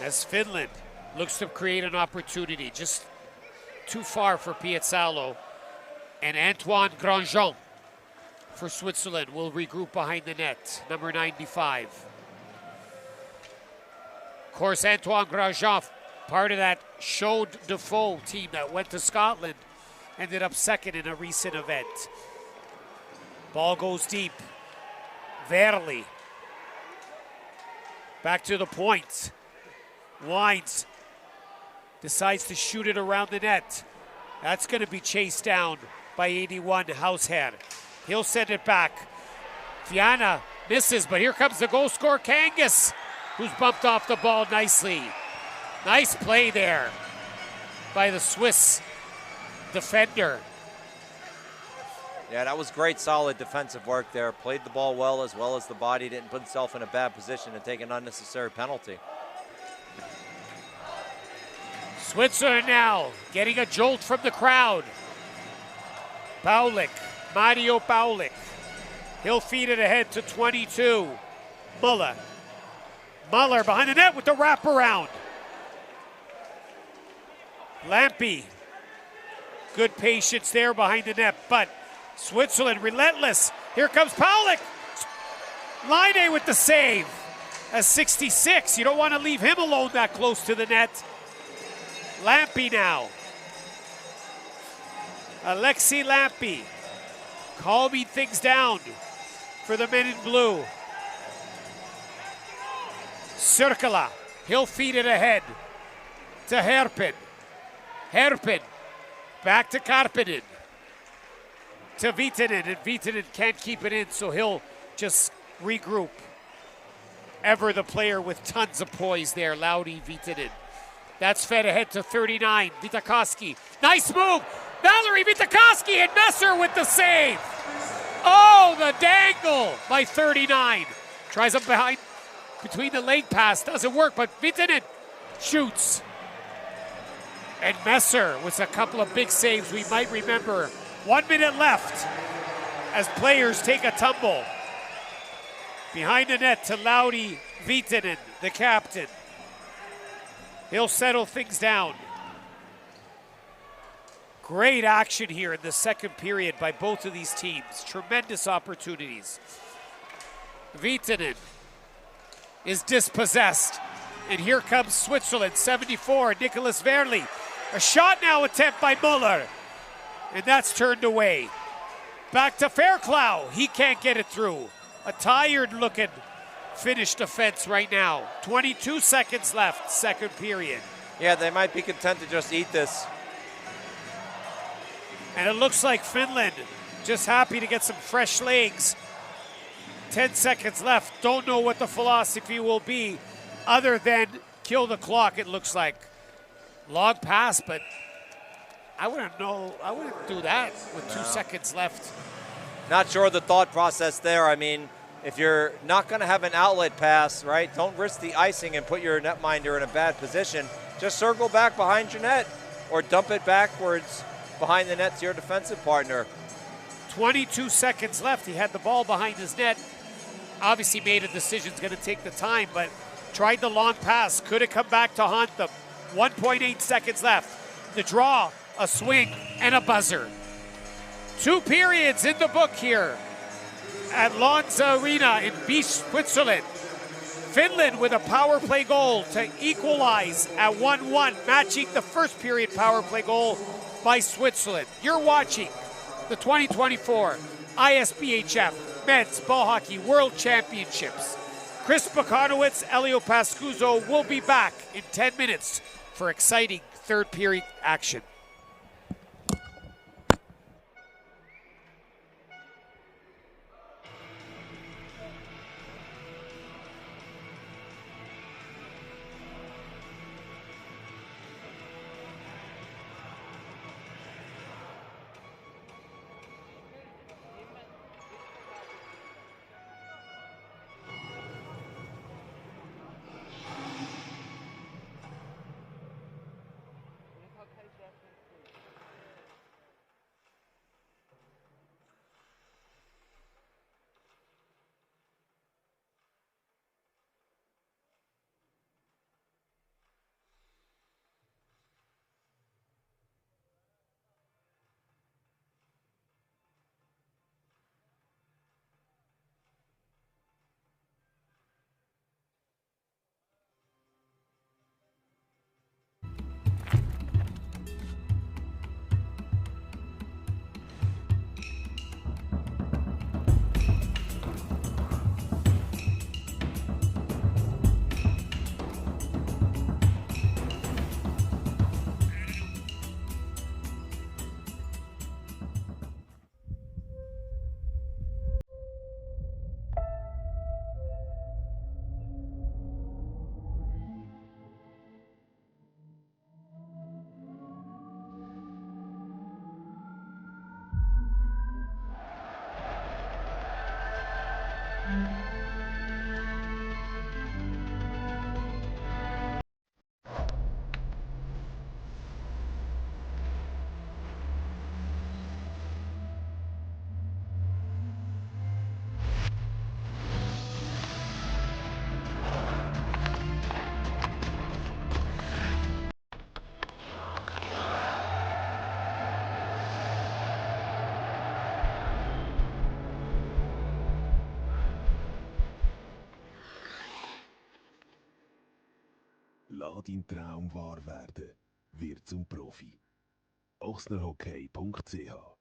As Finland looks to create an opportunity, just too far for Piazzalo. And Antoine Grandjean for Switzerland will regroup behind the net, number 95. Of course, Antoine Grandjean, part of that Chaude de Faux team that went to Scotland, ended up second in a recent event. Ball goes deep. Verli. Back to the point. Winds. Decides to shoot it around the net. That's going to be chased down by 81 Hausherr. He'll send it back. Fiana misses, but here comes the goal scorer, Kangas, who's bumped off the ball nicely. Nice play there by the Swiss defender. Yeah, that was great, solid defensive work there. Played the ball well as the body. Didn't put himself in a bad position to take an unnecessary penalty. Switzerland now getting a jolt from the crowd. Paulik, Mario Paulik. He'll feed it ahead to 22. Muller. Muller behind the net with the wraparound. Lampe. Good patience there behind the net, but Switzerland relentless. Here comes Paulik. Line with the save. At 66, you don't want to leave him alone that close to the net. Lampe now. Alexi Lampe calming things down for the men in blue. Circula, he'll feed it ahead to Herpin. Herpin, back to Karpinen. To Viitanen, and Viitanen can't keep it in, so he'll just regroup. Ever the player with tons of poise there, Lauri Viitanen. That's fed ahead to 39, Vitakowski. Nice move! Valerie Vitakowski and Messer with the save. Oh, the dangle by 39. Tries him behind, between the leg pass, doesn't work, but Viitanen shoots. And Messer with a couple of big saves we might remember. 1 minute left as players take a tumble. Behind the net to Lauri Viitanen, the captain. He'll settle things down. Great action here in the second period by both of these teams. Tremendous opportunities. Viitanen is dispossessed. And here comes Switzerland, 74, Nicolas Verli. A shot now attempt by Muller. And that's turned away. Back to Fairclough. He can't get it through. A tired looking finished defense right now. 22 seconds left, second period. Yeah, they might be content to just eat this. And it looks like Finland just happy to get some fresh legs. 10 seconds left. Don't know what the philosophy will be other than kill the clock, it looks like. Long pass, but I wouldn't do that with 2 seconds left. Not sure the thought process there. I mean, if you're not going to have an outlet pass, right, don't risk the icing and put your netminder in a bad position. Just circle back behind your net or dump it backwards behind the net to your defensive partner. 22 seconds left. He had the ball behind his net. Obviously made a decision. It's going to take the time, but tried the long pass. Could have come back to haunt them. 1.8 seconds left. The draw, a swing, and a buzzer. 2 periods in the book here at Lonza Arena in Visp, Switzerland. Finland with a power play goal to equalize at 1-1, matching the first period power play goal by Switzerland. You're watching the 2024 ISBHF Men's Ball Hockey World Championships. Chris Bukanowicz, Elio Pascuzzo will be back in 10 minutes for exciting third period action. Lass deinen Traum wahr werden. Wird zum Profi. ochsnerhockey.ch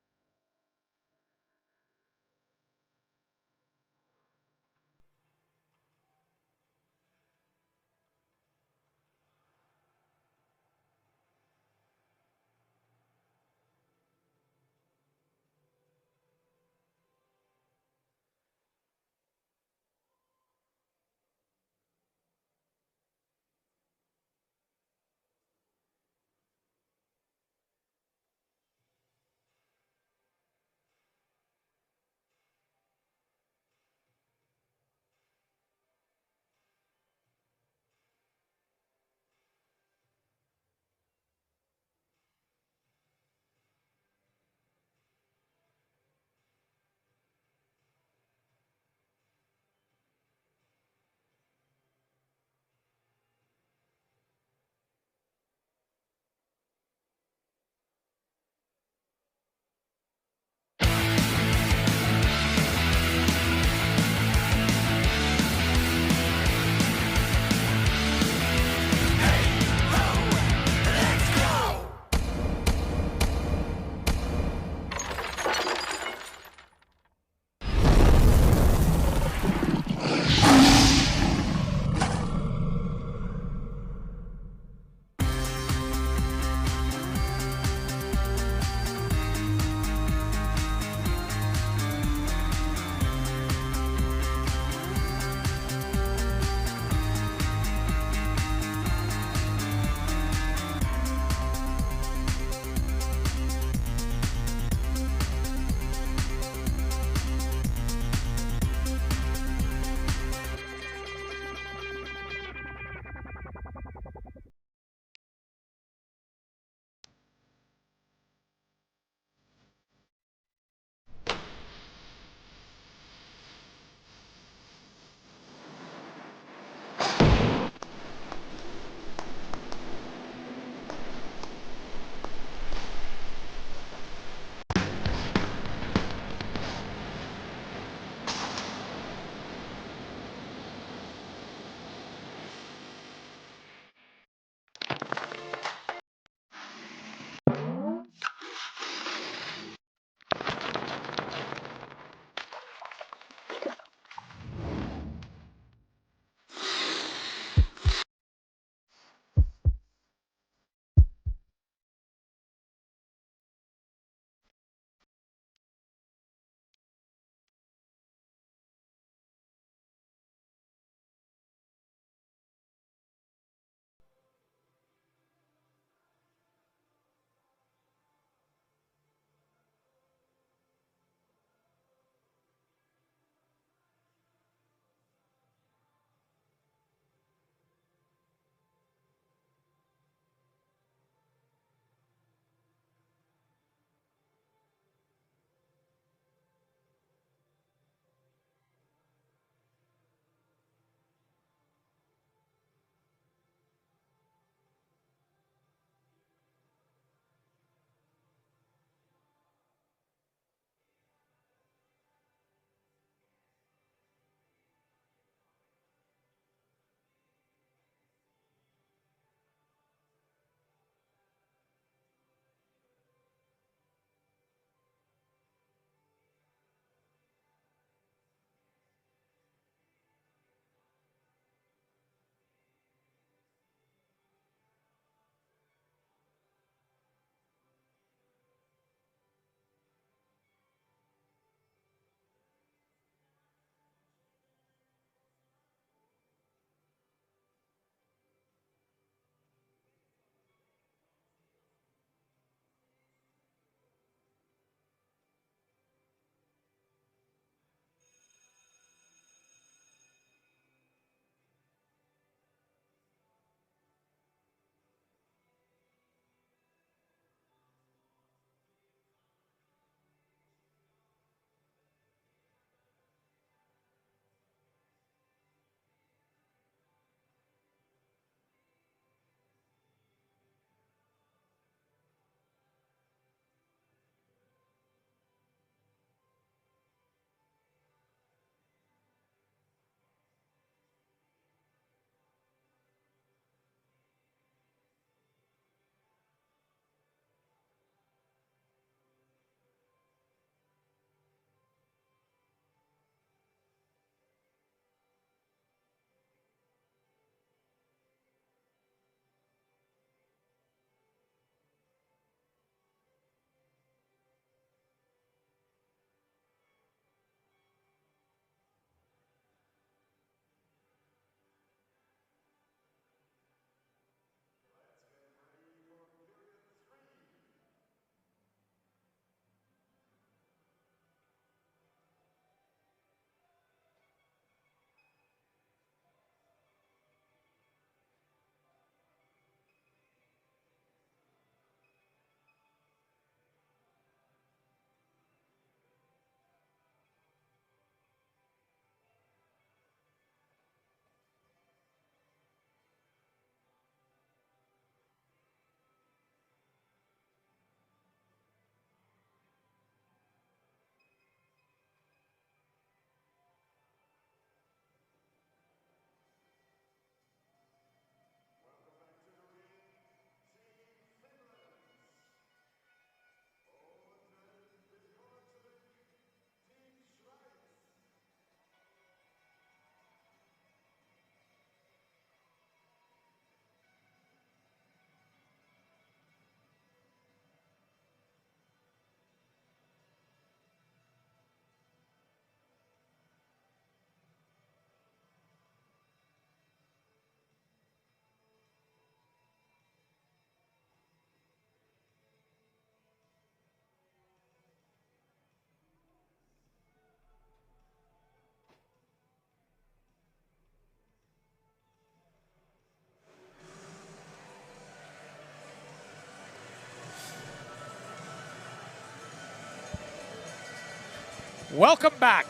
Welcome back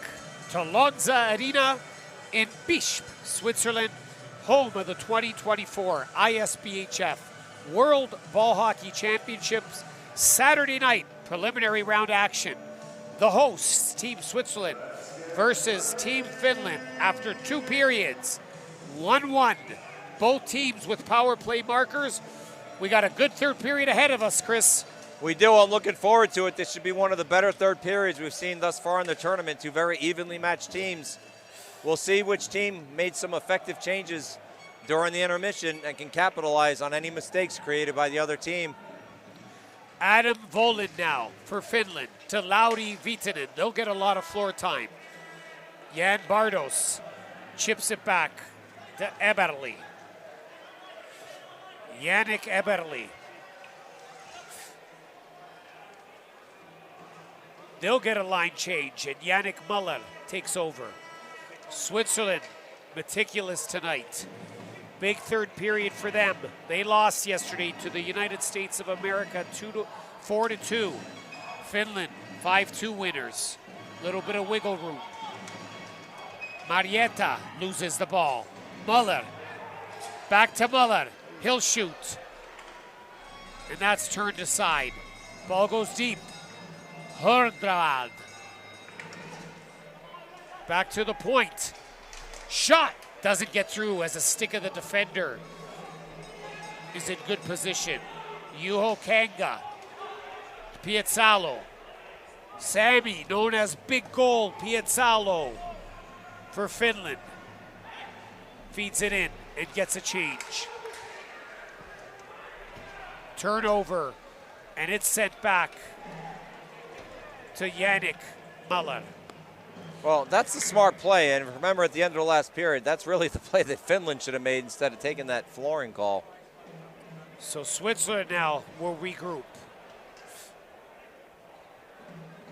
to Lonza Arena in Visp, Switzerland, home of the 2024 ISBHF World Ball Hockey Championships. Saturday night, preliminary round action. The hosts, Team Switzerland versus Team Finland after 2 periods. 1-1. Both teams with power play markers. We got a good third period ahead of us, Chris. We do. I'm looking forward to it. This should be one of the better third periods we've seen thus far in the tournament. 2 very evenly matched teams. We'll see which team made some effective changes during the intermission and can capitalize on any mistakes created by the other team. Adam Volin now for Finland to Lauri Viitanen. They'll get a lot of floor time. Jan Bardos chips it back to Eberli. Yannick Eberli. They'll get a line change, and Yannick Muller takes over. Switzerland, meticulous tonight. Big third period for them. They lost yesterday to the United States of America 4-2. Finland, 5-2 winners. Little bit of wiggle room. Marietta loses the ball. Muller, back to Muller. He'll shoot. And that's turned aside. Ball goes deep. Hurdrad. Back to the point. Shot doesn't get through as a stick of the defender is in good position. Juho Kanga. Pietzalo. Sami, known as Big Goal Pietzalo for Finland. Feeds it in and gets a change. Turnover, and it's sent back to Yannick Muller. Well, that's a smart play, and remember at the end of the last period, that's really the play that Finland should have made instead of taking that flooring call. So Switzerland now will regroup.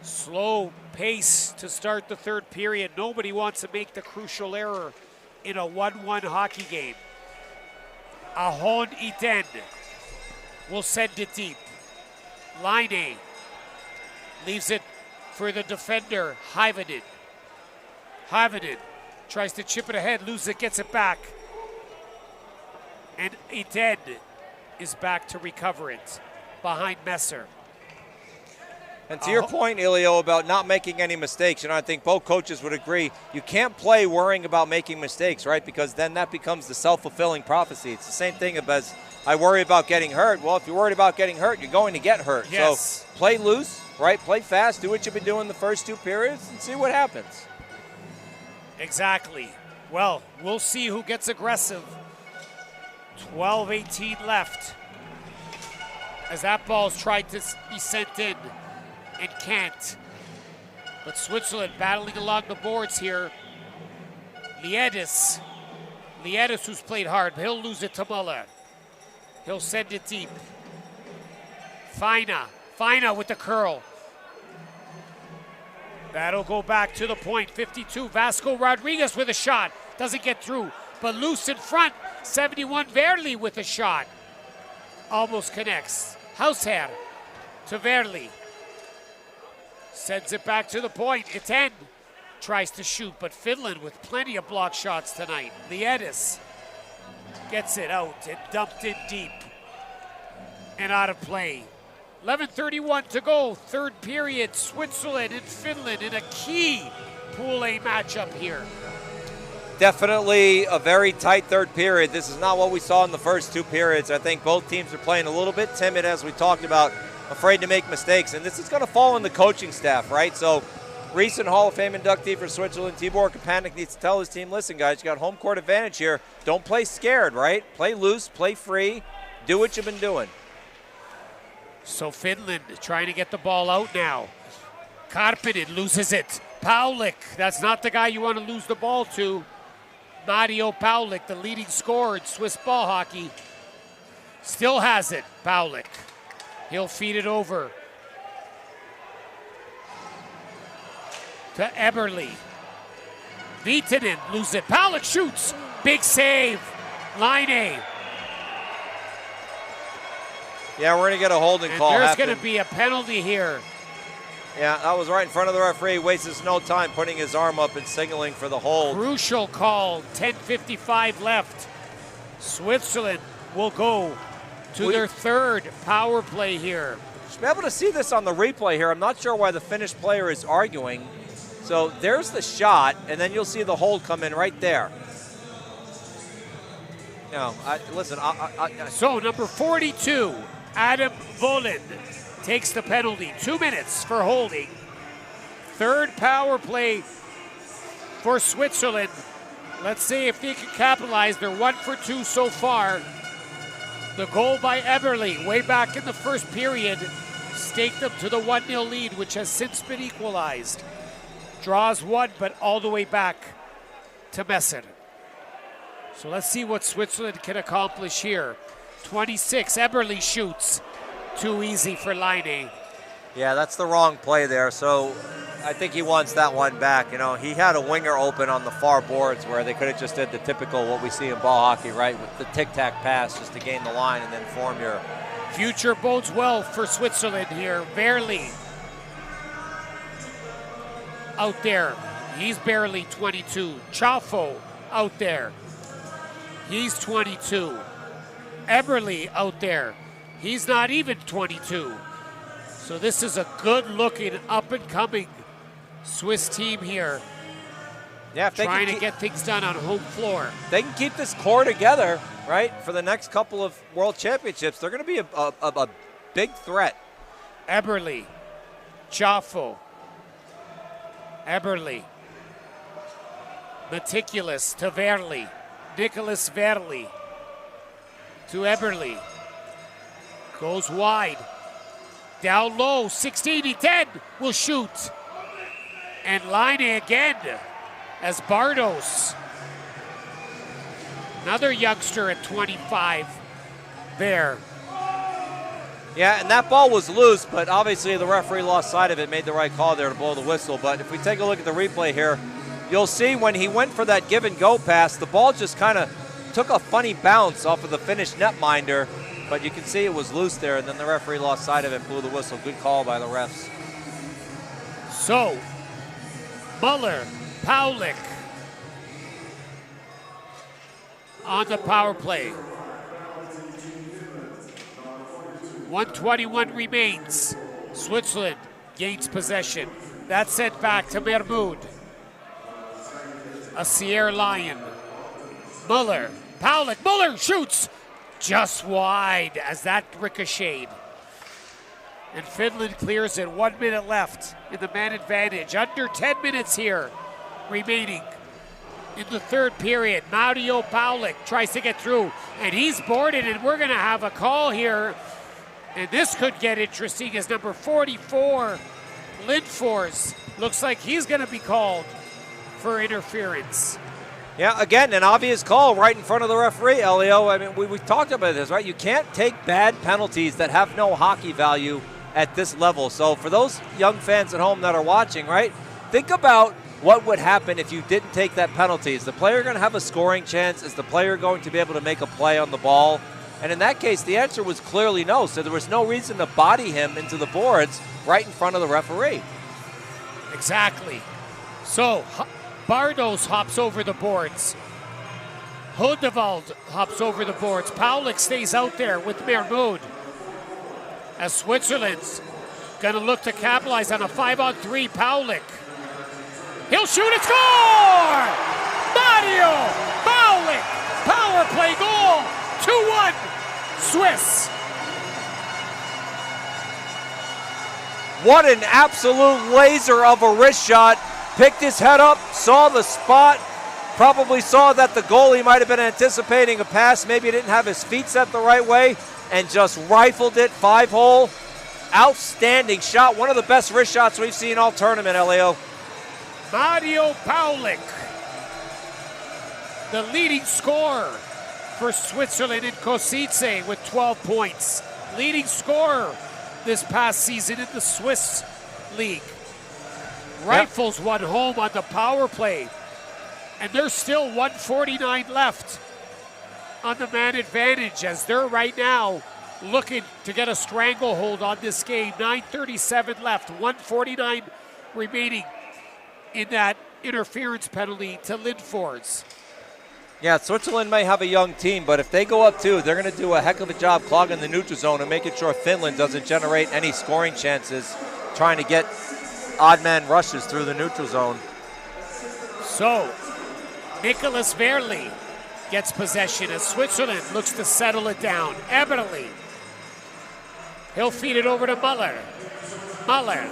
Slow pace to start the third period. Nobody wants to make the crucial error in a 1-1 hockey game. Ahon Iten will send it deep. Laine leaves it for the defender, Haivanen. Haivanen tries to chip it ahead, loses it, gets it back. And Iten is back to recover it behind Messer. And to your point, Ilio, about not making any mistakes, I think both coaches would agree, you can't play worrying about making mistakes, right? Because then that becomes the self-fulfilling prophecy. It's the same thing as I worry about getting hurt. Well, if you're worried about getting hurt, you're going to get hurt. Yes. So play loose, right? Play fast, do what you've been doing the first 2 periods, and see what happens. Exactly. Well, we'll see who gets aggressive. 12-18 left. As that ball's tried to be sent in and can't. But Switzerland battling along the boards here. Liedis, who's played hard, but he'll lose it to Muller. He'll send it deep. Fina with the curl. That'll go back to the point, 52. Vasco Rodriguez with a shot. Doesn't get through, but loose in front. 71 Verli with a shot. Almost connects. Hausherr to Verli. Sends it back to the point. Iten tries to shoot, but Finland with plenty of block shots tonight. Liedis gets it out and dumped in deep and out of play. 11:31 to go, third period. Switzerland and Finland in a key Pool A matchup here. Definitely a very tight third period. This is not what we saw in the first 2 periods. I think both teams are playing a little bit timid, as we talked about, afraid to make mistakes. And this is going to fall on the coaching staff, right? So recent Hall of Fame inductee for Switzerland, Tibor Kapanik, needs to tell his team, listen, guys, you got home court advantage here. Don't play scared, right? Play loose, play free, do what you've been doing. So Finland trying to get the ball out now. Karpinen loses it. Paulik, that's not the guy you want to lose the ball to. Mario Paulik, the leading scorer in Swiss ball hockey, still has it. Paulik. He'll feed it over to Eberli. Viitanen loses it. Paulik shoots. Big save. Laine. Yeah, we're going to get a holding call. There's going to be a penalty here. Yeah, that was right in front of the referee. Wastes no time putting his arm up and signaling for the hold. Crucial call, 10:55 left. Switzerland will go to their third power play here. Should be able to see this on the replay here. I'm not sure why the Finnish player is arguing. So there's the shot, and then you'll see the hold come in right there. No, listen. So number 42, Adam Volin, takes the penalty. 2 minutes for holding. Third power play for Switzerland. Let's see if they can capitalize. They're 1 for 2 so far. The goal by Eberle way back in the first period staked them to the 1-0 lead, which has since been equalized. Draws one, but all the way back to Messer. So let's see what Switzerland can accomplish here. 26, Eberle shoots. Too easy for Laine. Yeah, that's the wrong play there. So I think he wants that one back. You know, he had a winger open on the far boards where they could have just did the typical what we see in ball hockey, right? With the tic-tac pass just to gain the line and then form your... Future bodes well for Switzerland here. Verli out there. He's barely 22. Chaffo out there. He's 22. Eberle out there. He's not even 22. So this is a good-looking, up-and-coming Swiss team here. Yeah, if trying to get things done on home floor. They can keep this core together, right, for the next couple of World Championships. They're going to be a big threat. Eberle, Chaffo, Eberle, meticulous to Verli, Nicholas Verli to Eberle, goes wide, down low, 16-10 will shoot, and Laine again as Bardos, another youngster at 25 there. Yeah, and that ball was loose, but obviously the referee lost sight of it, made the right call there to blow the whistle. But if we take a look at the replay here, you'll see when he went for that give-and-go pass, the ball just kind of took a funny bounce off of the Finnish netminder, but you can see it was loose there, and then the referee lost sight of it, blew the whistle. Good call by the refs. So, Muller, Paulik on the power play. 1:21 remains. Switzerland gains possession. That's sent back to Mermud. A Sierra Lion. Muller, Paulik, Muller shoots just wide as that ricocheted. And Finland clears it. 1 minute left in the man advantage. Under 10 minutes here remaining in the third period. Mario Paulik tries to get through, and he's boarded, and we're going to have a call here. And this could get interesting as number 44, Lindfors, looks like he's going to be called for interference. Yeah, again, an obvious call right in front of the referee, Elio. I mean, we've talked about this, right? You can't take bad penalties that have no hockey value at this level. So for those young fans at home that are watching, right, think about what would happen if you didn't take that penalty. Is the player going to have a scoring chance? Is the player going to be able to make a play on the ball? And in that case, the answer was clearly no. So there was no reason to body him into the boards right in front of the referee. Exactly. So Bardos hops over the boards. Hodevald hops over the boards. Paulik stays out there with Mermud. As Switzerland's going to look to capitalize on a 5-on-3, Paulik. He'll shoot and score! Mario Paulik! Power play goal! 2-1 Swiss. What an absolute laser of a wrist shot. Picked his head up, saw the spot, probably saw that the goalie might have been anticipating a pass, maybe didn't have his feet set the right way, and just rifled it 5-hole. Outstanding shot, one of the best wrist shots we've seen all tournament, Elio. Mario Paulik, the leading scorer for Switzerland in Kosice with 12 points. Leading scorer this past season in the Swiss League. Rifles one home on the power play. And there's still 1:49 left on the man advantage as they're right now looking to get a stranglehold on this game. 9:37 left, 1:49 remaining in that interference penalty to Lindfors. Yeah, Switzerland may have a young team, but if they go up 2, they're going to do a heck of a job clogging the neutral zone and making sure Finland doesn't generate any scoring chances trying to get odd man rushes through the neutral zone. So, Nicholas Verli gets possession as Switzerland looks to settle it down. Eberle. He'll feed it over to Muller. Muller.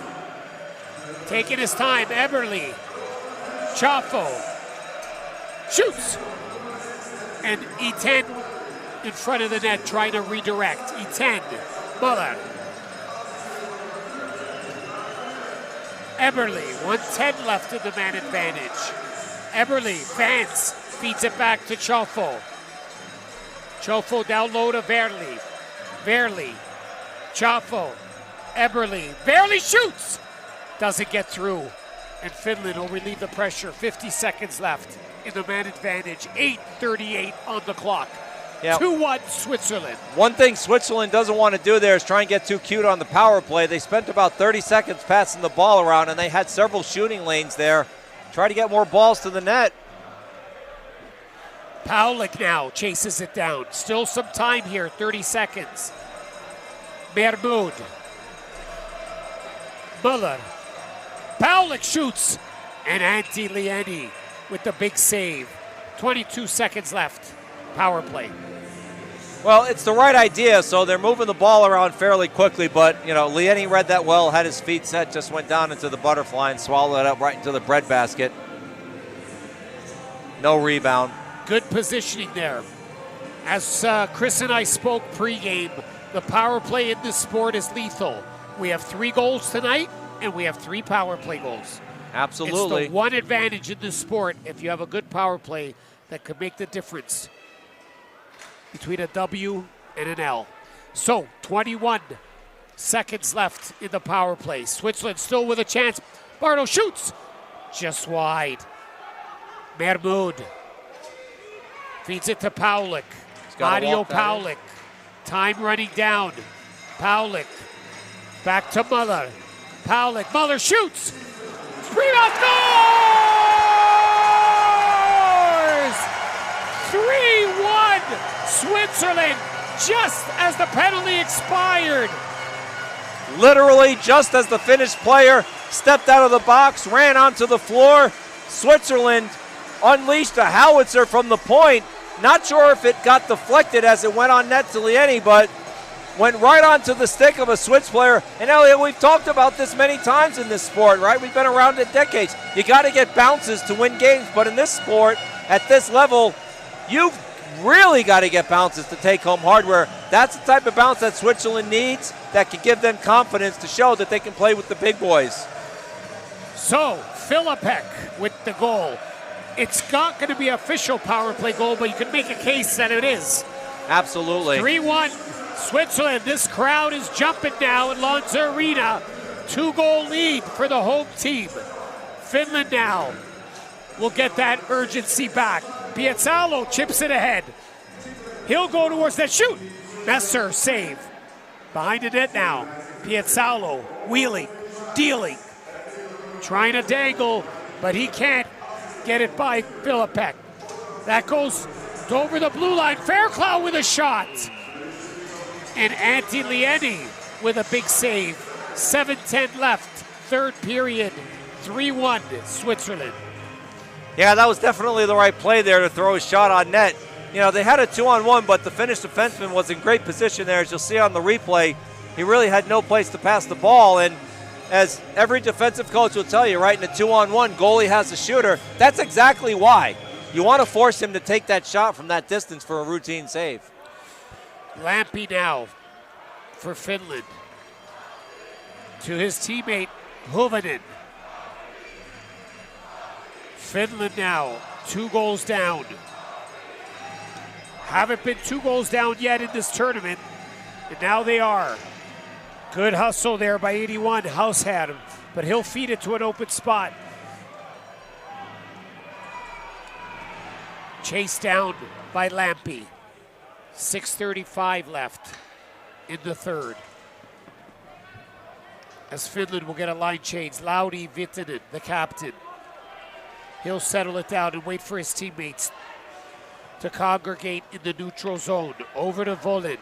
Taking his time. Eberle. Chaffo. Shoots. And E10 in front of the net trying to redirect. E10. Muller. Eberle. 1:10 left in the man advantage. Eberle. Vance. Feeds it back to Chaffo. Chaffo down low to Verli. Verli. Chaffo. Eberle. Verli shoots! Doesn't get through. And Finland will relieve the pressure. 50 seconds left in the man advantage. 8:38 on the clock. Yep. 2-1 Switzerland. One thing Switzerland doesn't want to do there is try and get too cute on the power play. They spent about 30 seconds passing the ball around, and they had several shooting lanes there. Try to get more balls to the net. Paulik now chases it down. Still some time here, 30 seconds. Mermud. Muller. Paulik shoots. And Antti Lieni with the big save. 22 seconds left. Power play. Well, it's the right idea, so they're moving the ball around fairly quickly, but, Lieni read that well, had his feet set, just went down into the butterfly and swallowed it up right into the breadbasket. No rebound. Good positioning there. As Chris and I spoke pregame, the power play in this sport is lethal. We have 3 goals tonight, and we have 3 power play goals. Absolutely. It's the one advantage in this sport if you have a good power play that could make the difference between a W and an L. So, 21 seconds left in the power play. Switzerland still with a chance. Bardo shoots. Just wide. Mermud. Feeds it to Paulik. Mario Paulik. Time running down. Paulik. Back to Muller. Paulik. Muller shoots. Rebound scores! 3-1 Switzerland just as the penalty expired. Literally just as the Finnish player stepped out of the box, ran onto the floor, Switzerland unleashed a howitzer from the point. Not sure if it got deflected as it went on net to Lieni, but went right onto the stick of a Swiss player. And Elliot, we've talked about this many times in this sport, right? We've been around it decades. You got to get bounces to win games, but in this sport, at this level, you've really got to get bounces to take home hardware. That's the type of bounce that Switzerland needs that can give them confidence to show that they can play with the big boys. So, Filipek with the goal. It's not going to be an official power play goal, but you can make a case that it is. Absolutely. 3-1 Switzerland. This crowd is jumping now in Lonza Arena. 2-goal lead for the home team. Finland now will get that urgency back. Pietzalo chips it ahead. He'll go towards that shoot. Messer save. Behind the net now. Pietzalo wheeling, dealing, trying to dangle, but he can't get it by Filipek. That goes over the blue line. Fairclough with a shot. And Antti Lieni with a big save. 7:10 left, third period. 3-1 Switzerland. Yeah, that was definitely the right play there to throw a shot on net. They had a 2-on-1, but the Finnish defenseman was in great position there. As you'll see on the replay, he really had no place to pass the ball. And as every defensive coach will tell you, right, in a 2-on-1, goalie has a shooter. That's exactly why. You want to force him to take that shot from that distance for a routine save. Lampi now for Finland. To his teammate, Huvanen. Finland now 2 goals down. Haven't been 2 goals down yet in this tournament, and now they are. Good hustle there by 81. House had him, but he'll feed it to an open spot. Chased down by Lampi. 6:35 left. in the third. As Finland will get a line change. Lauri Viitanen, the captain. He'll settle it down and wait for his teammates to congregate in the neutral zone. Over to Volin.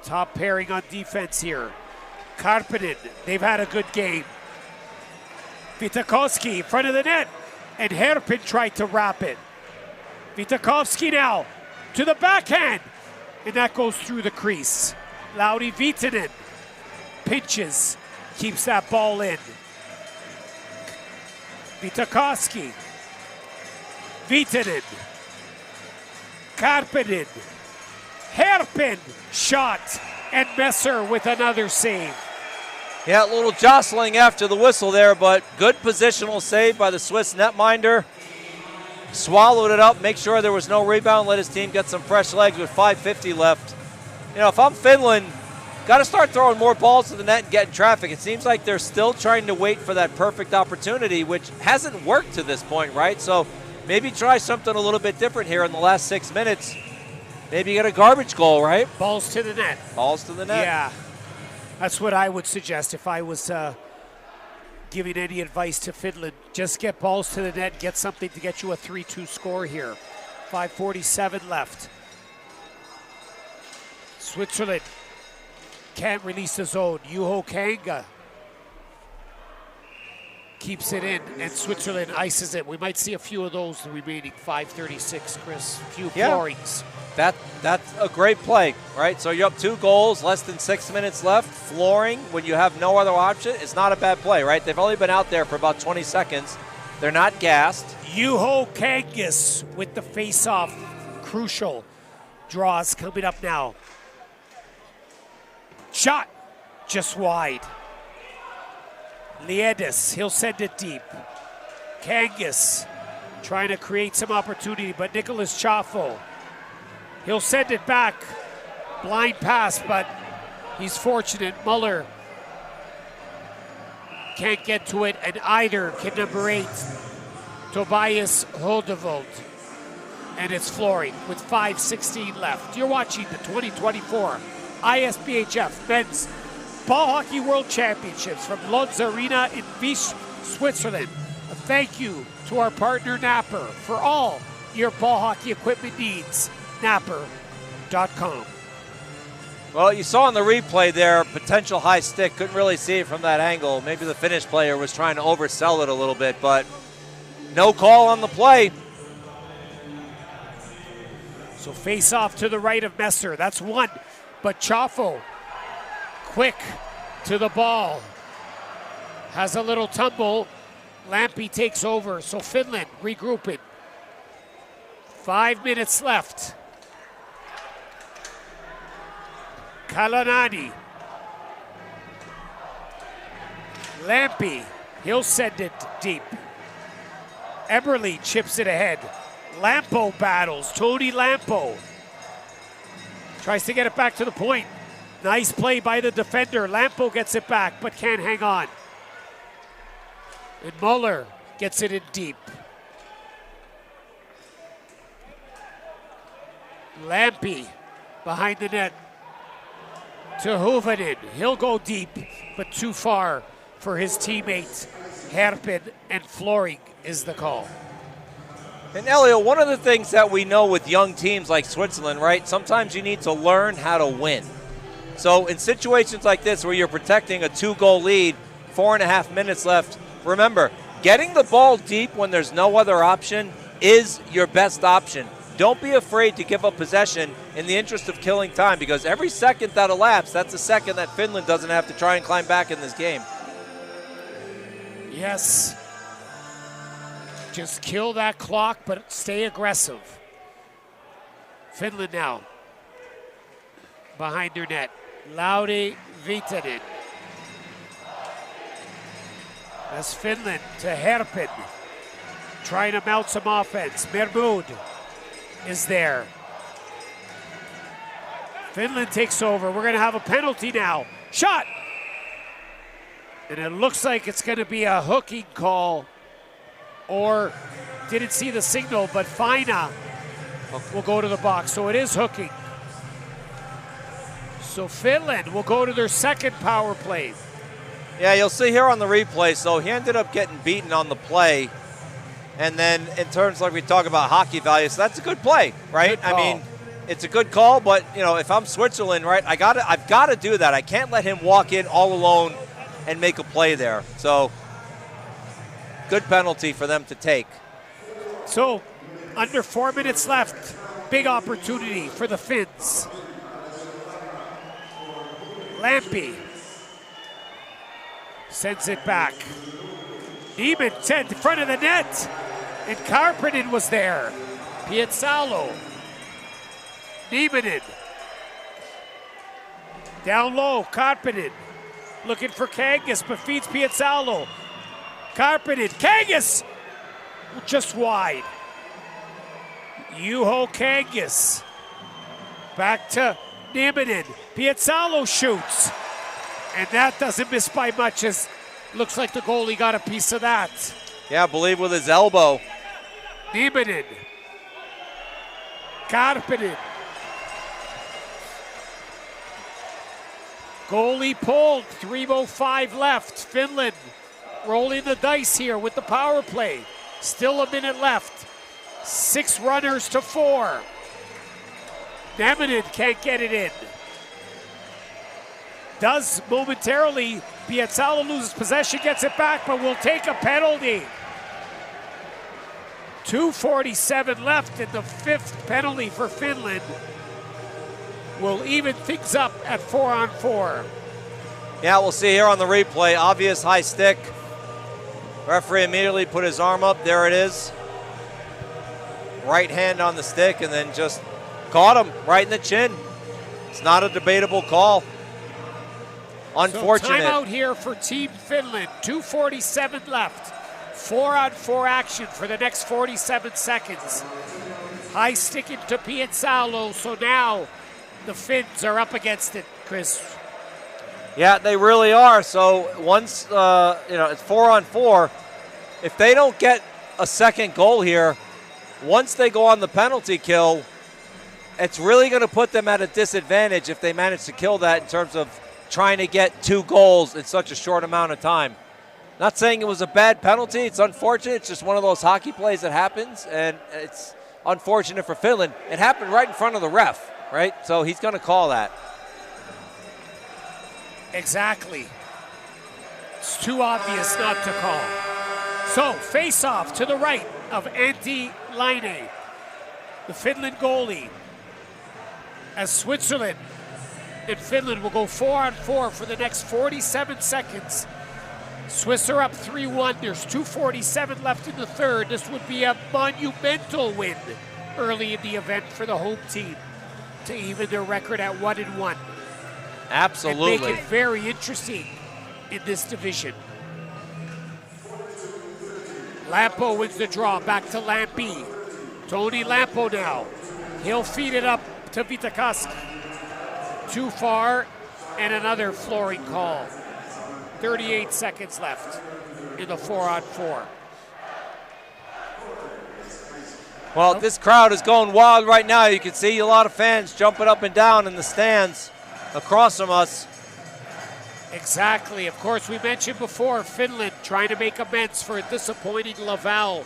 Top pairing on defense here. Karppinen, they've had a good game. Vitakowski in front of the net, and Herpin tried to wrap it. Vitakowski now to the backhand, and that goes through the crease. Lauri Viitanen pinches, keeps that ball in. Vitakowski, Viitanen, Karppinen, Herpin, shot, and Messer with another save. Yeah, a little jostling after the whistle there, but good positional save by the Swiss netminder. Swallowed it up, make sure there was no rebound, let his team get some fresh legs with 5:50 left. You know, if I'm Finland, got to start throwing more balls to the net and getting traffic. It seems like they're still trying to wait for that perfect opportunity, which hasn't worked to this point, right? So maybe try something a little bit different here in the last 6 minutes. Maybe get a garbage goal, right? Balls to the net. Balls to the net. Yeah, that's what I would suggest if I was giving any advice to Finland. Just get balls to the net, get something to get you a 3-2 score here. 5:47 left. Switzerland can't release the zone. Juho Kanga keeps it in, and Switzerland ices it. We might see a few of those the remaining 5:36, Chris. A few floorings. That's a great play, right? So you're up 2 goals, less than 6 minutes left. Flooring when you have no other option is not a bad play, right? They've only been out there for about 20 seconds. They're not gassed. Juho Kangas with the face-off. Crucial draws coming up now. Shot just wide. Liedis, he'll send it deep. Kangas trying to create some opportunity, but Nicholas Chaffo, he'll send it back. Blind pass, but he's fortunate. Muller can't get to it, and either can number 8, Tobias Holdeveld. And it's flooring with 5:16 left. You're watching the 2024 ISBHF Men's Ball Hockey World Championships from Lodz Arena in Visp, Switzerland. A thank you to our partner Napper for all your ball hockey equipment needs. Napper.com. Well, you saw in the replay there, potential high stick. Couldn't really see it from that angle. Maybe the Finnish player was trying to oversell it a little bit, but no call on the play. So face off to the right of Messer. That's one. But Chaffo, quick to the ball. Has a little tumble. Lampi takes over. So Finland regrouping. 5 minutes left. Kalanani. Lampi, he'll send it deep. Eberle chips it ahead. Lampo battles, Tony Lampo. Tries to get it back to the point. Nice play by the defender. Lampo gets it back, but can't hang on. And Muller gets it in deep. Lampi behind the net to Huvanen. He'll go deep, but too far for his teammates. Herpin, and flooring is the call. And Elio, one of the things that we know with young teams like Switzerland, right, sometimes you need to learn how to win. So in situations like this where you're protecting a 2-goal lead, 4.5 minutes left, remember, getting the ball deep when there's no other option is your best option. Don't be afraid to give up possession in the interest of killing time, because every second that elapses, that's a second that Finland doesn't have to try and climb back in this game. Yes. Just kill that clock, but stay aggressive. Finland now behind their net. Lauri Viitanen. That's Finland to Herpin. Trying to mount some offense. Mermud is there. Finland takes over. We're going to have a penalty now. Shot! And it looks like it's going to be a hooking call, or didn't see the signal, but Fina will go to the box. So it is hooking. So Finland will go to their second power play. Yeah, you'll see here on the replay, so he ended up getting beaten on the play. And then in terms like we talk about hockey values, so that's a good play, right? I mean, it's a good call, but you know, if I'm Switzerland, right, I've got to do that. I can't let him walk in all alone and make a play there. So good penalty for them to take. So under 4 minutes left, big opportunity for the Finns. Lampy sends it back. Niemann sent in front of the net, and Karppinen was there. Pietzalo. Niemann down low, Karppinen looking for Kangas, but feeds Pietzalo. Karppinen, Kangas just wide. Juho Kangas back to Niemann. Pietzalo shoots, and that doesn't miss by much, as looks like the goalie got a piece of that. Yeah, I believe with his elbow. Niemann. Karppinen. Goalie pulled, 3:05 left. Finland rolling the dice here with the power play. Still a minute left. 6 runners to 4. Neminen can't get it in. Does momentarily. Pietzalo loses possession, gets it back, but will take a penalty. 2:47 left, in the 5th penalty for Finland will even things up at 4-on-4. Yeah, we'll see here on the replay. Obvious high stick. Referee immediately put his arm up. There it is. Right hand on the stick, and then just caught him right in the chin. It's not a debatable call. Unfortunate. So timeout here for Team Finland. 2:47 left. 4-on-4 action for the next 47 seconds. High sticking to Pietzalo, so now the Finns are up against it, Chris. Yeah, they really are. So once, it's 4-on-4. If they don't get a second goal here, once they go on the penalty kill, it's really going to put them at a disadvantage if they manage to kill that in terms of trying to get 2 goals in such a short amount of time. Not saying it was a bad penalty. It's unfortunate. It's just one of those hockey plays that happens, and it's unfortunate for Finland. It happened right in front of the ref, right? So he's going to call that. Exactly. It's too obvious not to call. So, face-off to the right of Antti Laine, the Finland goalie, as Switzerland and Finland will go 4-on-4 for the next 47 seconds. Swiss are up 3-1. There's 2:47 left in the third. This would be a monumental win early in the event for the home team to even their record at 1-1. Absolutely. And make it very interesting in this division. Lampo wins the draw. Back to Lampy. Tony Lampo now. He'll feed it up to Vitakaski. Too far, and another flooring call. 38 seconds left in the 4-on-4. Well, this crowd is going wild right now. You can see a lot of fans jumping up and down in the stands across from us. Exactly. Of course, we mentioned before, Finland trying to make amends for a disappointing Laval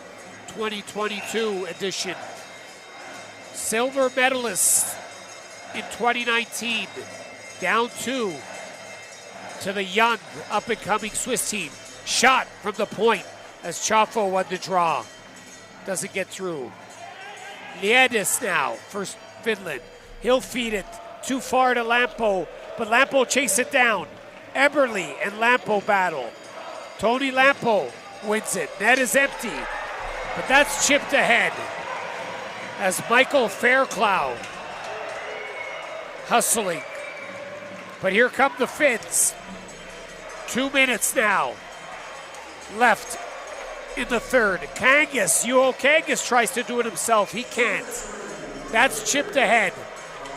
2022 edition. Silver medalists in 2019, down 2 to the young up-and-coming Swiss team. Shot from the point as Chaffo won the draw. Doesn't get through. Liedis now for Finland. He'll feed it too far to Lampo, but Lampo chase it down. Eberle and Lampo battle. Tony Lampo wins it. Net is empty, but that's chipped ahead as Michael Fairclough hustling. But here come the Finns. 2 minutes now left in the third. Kangas, Juho Kangas tries to do it himself. He can't. That's chipped ahead.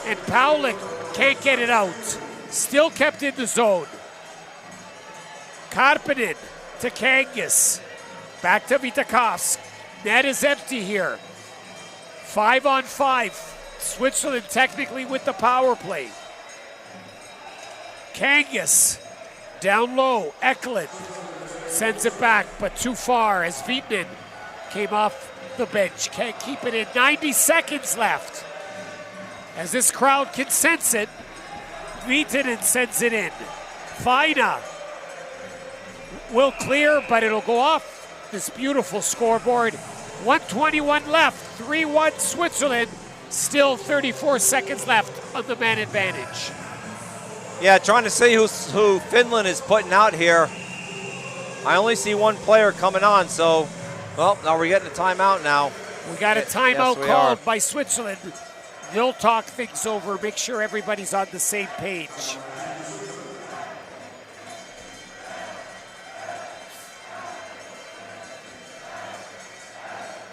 And Paulik can't get it out. Still kept in the zone. Karppinen to Kangas. Back to Vitakovsk. Net is empty here. 5-on-5. Switzerland technically with the power play. Kangas down low. Eklund sends it back, but too far as Vietnam came off the bench. Can't keep it in. 90 seconds left. As this crowd can sense it, Viitanen sends it in. Fina will clear, but it'll go off this beautiful scoreboard. 1:21 left, 3-1 Switzerland. Still 34 seconds left on the man advantage. Yeah, trying to see who Finland is putting out here. I only see one player coming on, so, well, now we're getting a timeout now. We got a timeout Yes, called are. by Switzerland. They'll talk things over, make sure everybody's on the same page.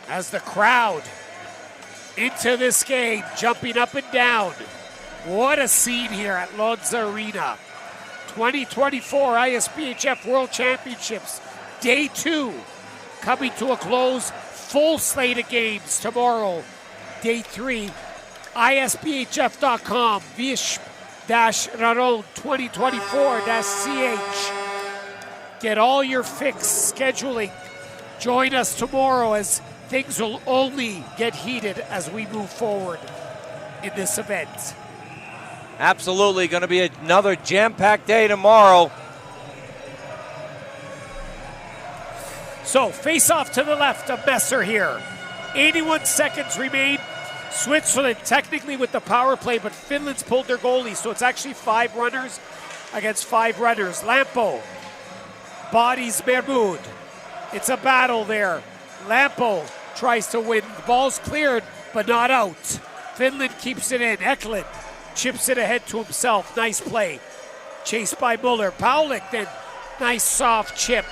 As the crowd into this game, jumping up and down. What a scene here at Lodz Arena. 2024 ISBHF World Championships, Day 2, coming to a close. Full slate of games tomorrow, Day 3. ISBHF.com, Visp Raron 2024-CH. Get all your fix scheduling. Join us tomorrow as things will only get heated as we move forward in this event. Absolutely, going to be another jam-packed day tomorrow. So, face off to the left of Messer here. 81 seconds remain. Switzerland technically with the power play, but Finland's pulled their goalie, so it's actually 5 runners against 5 runners. Lampo bodies Mermud. It's a battle there. Lampo tries to win. The ball's cleared, but not out. Finland keeps it in. Eklund chips it ahead to himself. Nice play. Chased by Muller. Paulik then. Nice soft chip.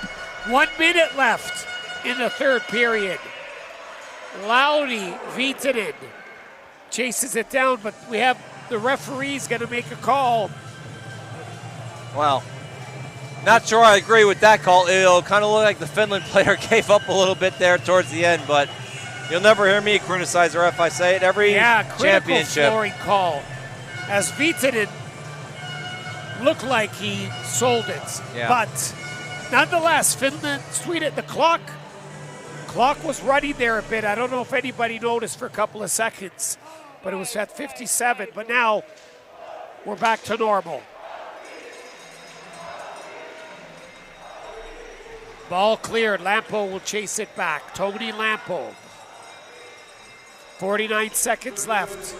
1 minute left in the third period. Lauri Viitanen chases it down, but we have the referee's going to make a call. Well, not sure I agree with that call. It'll kind of look like the Finland player gave up a little bit there towards the end, but you'll never hear me criticize a ref. I say it every critical championship. flooring call. As Viitanen looked like he sold it, but nonetheless, Finland, Sweden, the clock was running there a bit. I don't know if anybody noticed for a couple of seconds, but it was at 57. But now we're back to normal. Ball cleared. Lampo will chase it back. Tony Lampo. 49 seconds left.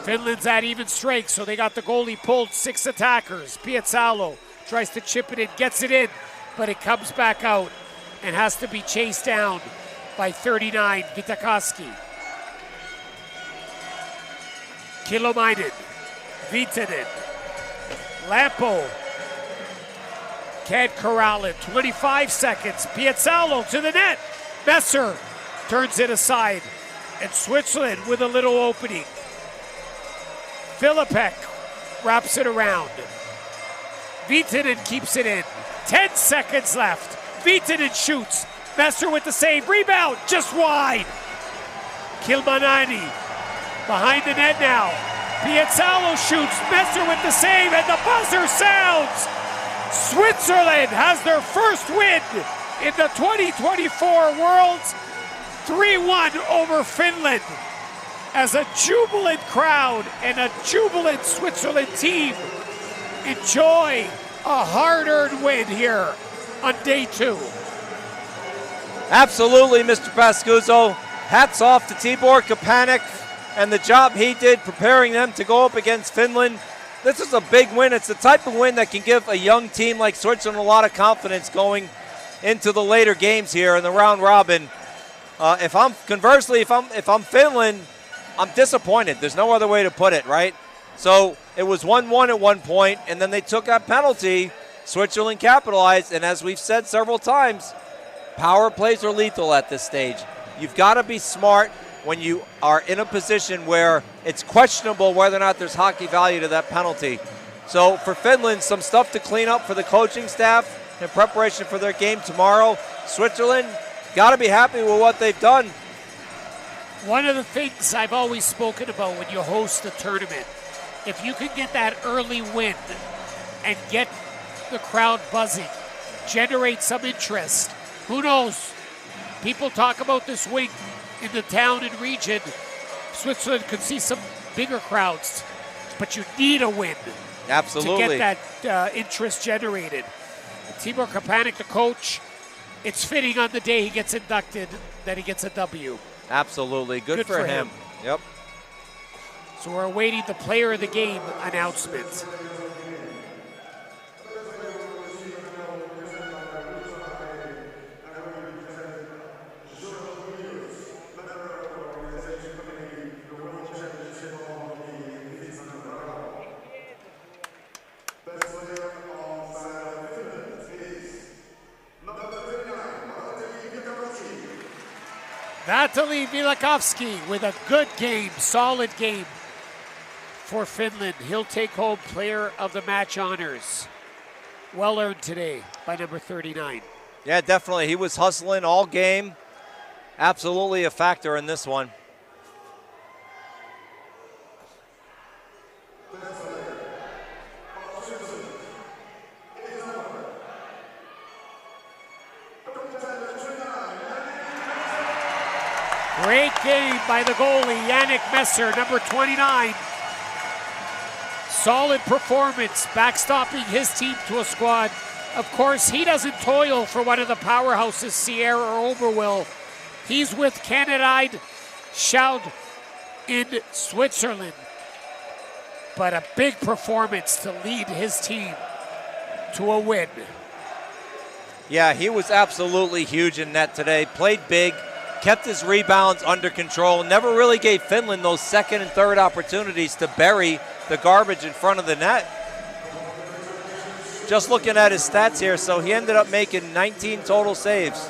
Finland's at even strength, so they got the goalie pulled. 6 attackers. Piazzalo tries to chip it in, gets it in, but it comes back out and has to be chased down by 39, Vitakaski. Kilomainen, Viitanen, Lampo, can't corral it. 25 seconds, Piazzalo to the net. Messer turns it aside, and Switzerland with a little opening. Filipek wraps it around. Viitanen keeps it in. 10 seconds left. Viitanen shoots. Messer with the save. Rebound just wide. Kilmanani behind the net now. Piazzalo shoots. Messer with the save, and the buzzer sounds. Switzerland has their first win in the 2024 Worlds. 3-1 over Finland. As a jubilant crowd and a jubilant Switzerland team enjoy a hard-earned win here on day 2. Absolutely, Mr. Pascuzzo. Hats off to Tibor Kapanik and the job he did preparing them to go up against Finland. This is a big win. It's the type of win that can give a young team like Switzerland a lot of confidence going into the later games here in the round robin. If I'm Finland, I'm disappointed. There's no other way to put it, right? So it was 1-1 at one point, and then they took that penalty. Switzerland capitalized, and as we've said several times, power plays are lethal at this stage. You've got to be smart when you are in a position where it's questionable whether or not there's hockey value to that penalty. So for Finland, some stuff to clean up for the coaching staff in preparation for their game tomorrow. Switzerland, got to be happy with what they've done. One of the things I've always spoken about when you host a tournament, if you can get that early win and get the crowd buzzing, generate some interest. Who knows? People talk about this wing in the town and region. Switzerland could see some bigger crowds, but you need a win. Absolutely. To get that interest generated. Timur Kapanik, the coach, it's fitting on the day he gets inducted that he gets a W. Absolutely. Good for him. Yep. So we're awaiting the player of the game announcement. Natalie Vilakovsky with a good game, solid game for Finland. He'll take home player of the match honors. Well earned today by number 39. Yeah, definitely. He was hustling all game. Absolutely a factor in this one. Great game by the goalie, Yannick Messer, number 29. Solid performance, backstopping his team to a squad. Of course, he doesn't toil for one of the powerhouses, Sierra or Oberwil. He's with Canadide Schaud in Switzerland. But a big performance to lead his team to a win. Yeah, he was absolutely huge in net today. Played big. Kept his rebounds under control, never really gave Finland those second and third opportunities to bury the garbage in front of the net. Just looking at his stats here, so he ended up making 19 total saves.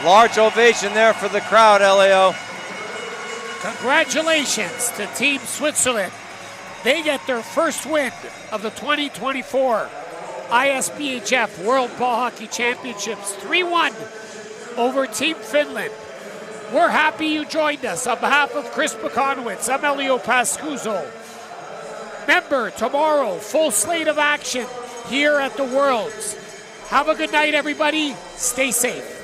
Large ovation there for the crowd, Elio. Congratulations to Team Switzerland. They get their first win of the 2024 ISBHF World Ball Hockey Championships, 3-1 over Team Finland. We're happy you joined us. On behalf of Chris Bukonowitz, I'm Elio Pascuzzo. Remember, tomorrow, full slate of action here at the Worlds. Have a good night, everybody. Stay safe.